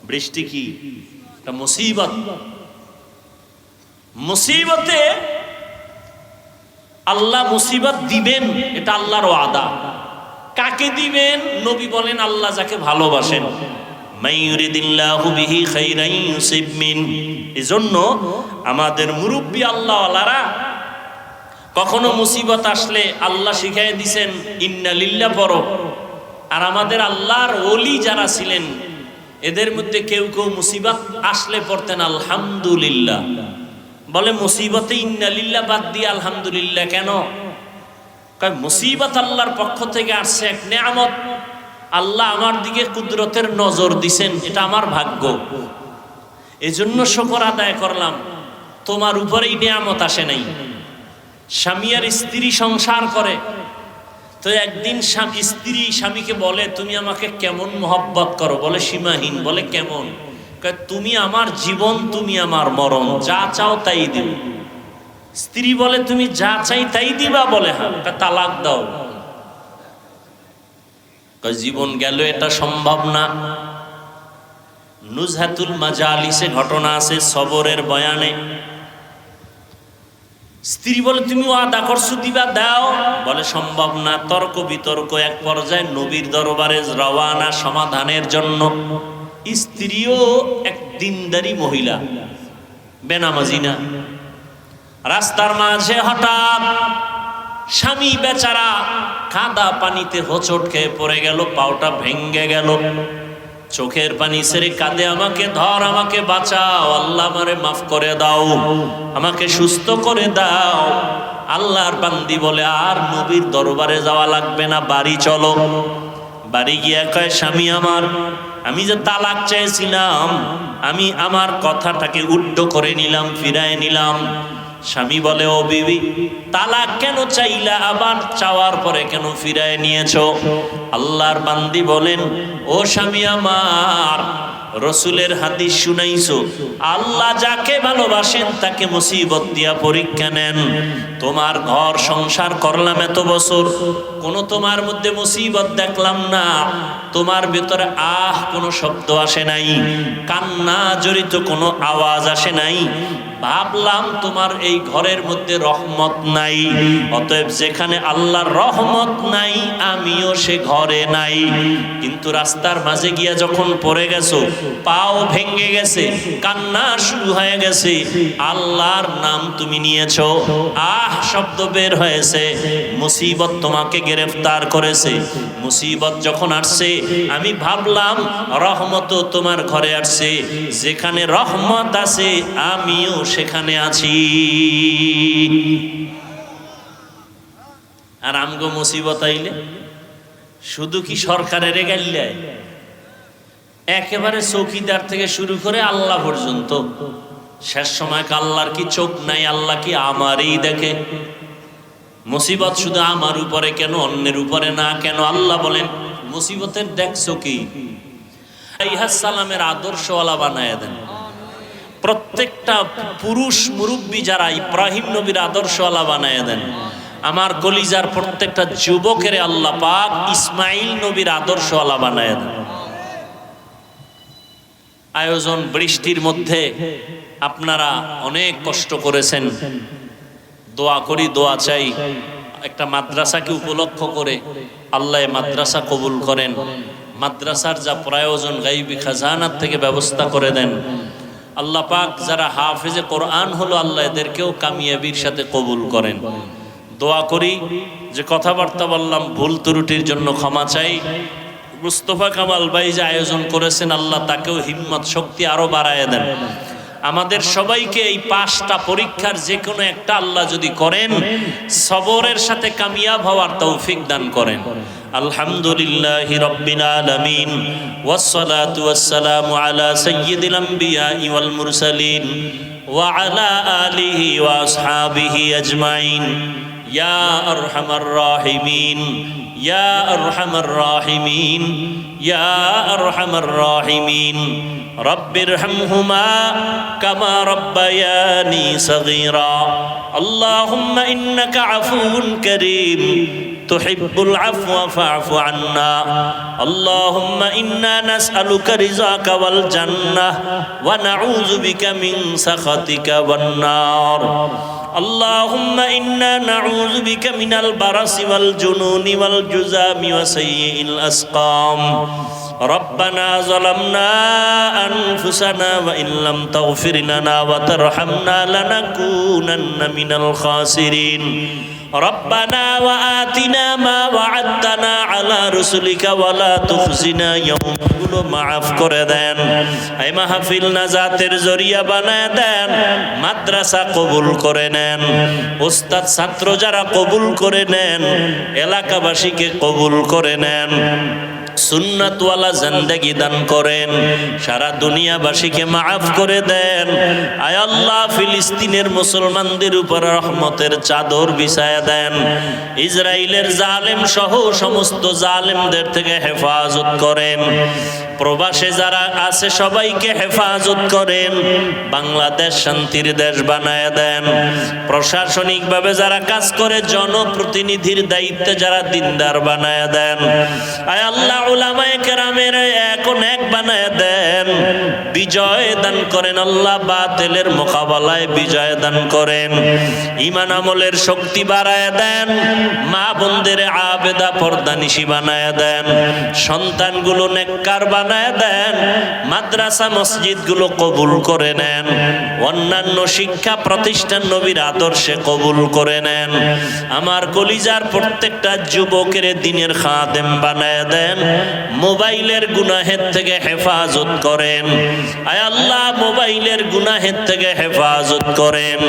বৃষ্টি কি একটা মুসিবত। মুসিবতে আল্লাহ মুসিবত দিবেন, এটা আল্লাহর ওয়াদা। কাকে দিবেন? নবী বলেন আল্লাহ যাকে ভালোবাসেন। মাইয়ুরিদিল্লাহু বিহি খাইরান ইউসিব মিন। এজন্য আমাদের মুরব্বী আল্লাহওয়ালারা কখনো মুসিবত আসলে আল্লাহ শিখাই দিছেন ইন্না লিল্লাহ পড়ো। আর আমাদের আল্লাহর ওলি যারা ছিলেন এদের মধ্যে কেউ কেউ মুসিবত আসলে পড়তেন আলহামদুলিল্লাহ। বলে মুসিবতে ইন্না লিল্লাহ বাদ দিয়ে আলহামদুলিল্লাহ কেন? কয় মুসিবত আল্লাহর পক্ষ থেকে আসছে, এক নেয়ামত। আল্লাহ আমার দিকে কুদরতের নজর দিছেন, এটা আমার ভাগ্য, এজন্য শুকর আদায় করলাম। তোমার উপরেই নেয়ামত আসে নাই। স্বামী আর স্ত্রী সংসার করে, তো একদিন স্ত্রী স্বামীকে বলে তুমি আমাকে কেমন মহব্বত করো? বলে সীমাহীন। বলে কেমন? তুমি আমার জীবন, তুমি আমার মরণ, যা চাও তাই দিব। স্ত্রী বলে তুমি যা চাই তাই দিবা? বলে হ্যাঁ। তালাক দাও। জীবন গেল, এটা সম্ভব না। নুজহাতুল মাজালিসে ঘটনা আছে, সবরের বয়ানে। স্ত্রী বলে তুমি ওয়াদা করছো দিবা, দাও। বলে সম্ভব না। তর্ক বিতর্ক, এক পর্যায়ে নবীর দরবারে রওয়ানা সমাধানের জন্য। স্ত্রীও এক দিনদারি মহিলা, বেনামাজি না। রাস্তার মাঝে হঠাৎ স্বামী বেচারা কাদা পানিতে হোঁচট খেয়ে পড়ে গেল, পাওটা ভেঙ্গে গেল। চোখের পানি ছেড়ে কাঁদে, আমাকে ধর, আমাকে বাঁচাও, আল্লাহ আমারে মাফ করে দাও, আমাকে সুস্থ করে দাও। আল্লাহর বান্দি বলে আর নবীর দরবারে যাওয়া লাগবে না, বাড়ি চলো। বাড়ি গিয়া কয় স্বামী আমার, আমি যে তালাক চেয়েছিলাম, আমি আমার কথাটাকে উল্টো করে নিলাম, ফিরায় নিলাম। স্বামী বলে ও বিবি, তালাক কেন চাইলা? আবার চাওয়ার পরে কেন ফিরায় নিয়েছো? আল্লাহর বান্দি বলেন ও স্বামী আমার, রসুলের হাদিস শুনাইছো, আল্লাহ যাকে ভালোবাসেন তাকে মুসিবত দিয়া পরীক্ষা নেন। তোমার ঘর সংসার করলাম এত বছর, কোন তোমার মধ্যে মুসিবত দেখলাম না। তোমার ভেতরে কোনো শব্দ আসে নাই, কান্না জড়িত কোনো আওয়াজ আসে নাই। ভাবলাম তোমার এই ঘরের মধ্যে রহমত নাই, অতএব যেখানে আল্লাহর রহমত নাই আমিও সে ঘরে নাই। কিন্তু রাস্তার মাঝে গিয়া যখন পড়ে গেছো, পাও ভেঙে গেছে, কান্না শুরু হয়ে গেছে, আল্লাহর নাম তুমি নিয়েছো, শব্দ বের হয়েছে, মুসিবত তোমাকে গ্রেফতার করেছে। মুসিবত যখন আসছে আমি ভাবলাম রহমত তোমার ঘরে আসছে, যেখানে রহমত আছে আমিও সেখানে আছি। আর আমগো মুসিবত আইলে শুধু কি সরকারের গাইল্লায়, একেবারে চৌকিদার থেকে শুরু করে আল্লাহ পর্যন্ত। শেষ সময় আল্লাহর কি চোখ নাই? আল্লাহ কি আমারই দেখে? মুসিবত শুধু আমার উপরে কেন, অন্যের উপরে না কেন? আল্লাহ বলেন মুসিবতের দেখছো কি? ইহাস সালামের আদর্শওয়ালা বানায় দেন। প্রত্যেকটা পুরুষ মুরব্বী যারা ইব্রাহিম নবীর আদর্শওয়ালা বানায় দেন। আমার কলিজার প্রত্যেকটা যুবকের আল্লাহ পাক ইসমাইল নবীর আদর্শওয়ালা বানায় দেন। আয়োজন বৃষ্টির মধ্যে আপনারা অনেক কষ্ট করেছেন, দোয়া করি, দোয়া চাই একটা মাদ্রাসাকে উপলক্ষ করে আল্লাহ মাদ্রাসা কবুল করেন, মাদ্রাসার যা প্রয়োজন গাইবি খাজানার থেকে ব্যবস্থা করে দেন। আল্লাহ পাক যারা হাফেজে কোরআন হলো আল্লাহ এদেরকেও কামিয়াবির সাথে কবুল করেন। দোয়া করি, যে কথাবার্তা বললাম ভুল ত্রুটির জন্য ক্ষমা চাই। মুস্তফা কামাল ভাই যে আয়োজন করেছেন আল্লাহ তাকেও হিম্মত শক্তি আরো বাড়ায় দেন। আমাদের সবাইকে এই 5টা পরীক্ষার যে কোনো একটা আল্লাহ যদি করেন, সবরের সাথে কামিয়াব হওয়ার তৌফিক দান করেন। আলহামদুলিল্লাহি রাব্বিল আলামিন ওয়াসসালাতু ওয়াসসালামু আলা সাইয়্যিদিল আমবিয়া ওয়াল মুরসালিন ওয়া আলা আলিহি ওয়া আসহাবিহি আজমাইন। ইয়া আরহামার রাহিমিন, ইয়া আরহামার রাহিমিন, ইয়া আরহামার রাহিমিন। রব্বিরহামহুমা কামা রব্বায়ানি সগীরা। আল্লাহুম্মা ইন্নাকা আফুউন কারীম তুহিব্বুল আফওয়া ফা'ফু আন্না। আল্লাহুম্মা ইন্না নাসআলুকা রিযাকা ওয়াল জান্নাহ ওয়া নাউযু বিকা মিন সাখাতিকা ওয়ান নার। আল্লাহুম্মা ইন্না নাউযু বিকা মিনাল বারাসি ওয়াল জুনুনি ওয়াল জুযামি ওয়া সাইয়্যিল আসকাম। ربنا ظلمنا أنفسنا وإن لم تغفر لنا وترحمنا لنكونن من الخاسرين ربنا وآتنا ما وعدتنا على رسلك ولا تخزنا يوم মাফ করে দেন। এই মাহফিল নাজাতের জরিয়া বানায় দেন। মাদ্রাসা কবুল করে নেন। উস্তাদ ছাত্র যারা কবুল করে নেন, এলাকাবাসীকে কবুল করে নেন। সুন্নাতওয়ালা জিন্দেগি দান করেন। সারা দুনিয়াবাসীকে মাফ করে দেন। আয় আল্লাহ, ফিলিস্তিনের মুসলমানদের উপর রহমতের চাদর বিছায়া দেন। ইসরায়েলের জালেম সহ সমস্ত জালেমদের থেকে হেফাজত করেন। প্রবাসে যারা আছে সবাইকে হেফাজত করেন। বাংলাদেশ শান্তির দেশ বানায় দেন। প্রশাসনিকভাবে যারা কাজ করে, জনপ্রতিনিধির দায়িত্বে যারা দিনদার বানায় দেন। আয় আল্লাহ, উলামায়ে কেরামের এখন এক বানায় দেন। বিজয় দান করেন আল্লাহ, বাতিলের মোকাবেলায় বিজয় দান করেন। ঈমান আমলের শক্তি বাড়ায় দেন। মা বোনদের আবেদা পর্দানিশী বানায় দেন। সন্তানগুলো নেককার বানায় দেন। মাদ্রাসা মসজিদগুলো কবুল করে নেন। অন্যান্য শিক্ষা প্রতিষ্ঠান নবীর আদর্শে কবুল করে নেন। আমার কলিজার প্রত্যেকটা যুবকের দিনের খাদেম বানায় দেন। মোবাইলের গুনাহের থেকে হেফাজত করেন। আয় আল্লাহ, মোবাইলের গুনাহের থেকে হেফাজত করেন।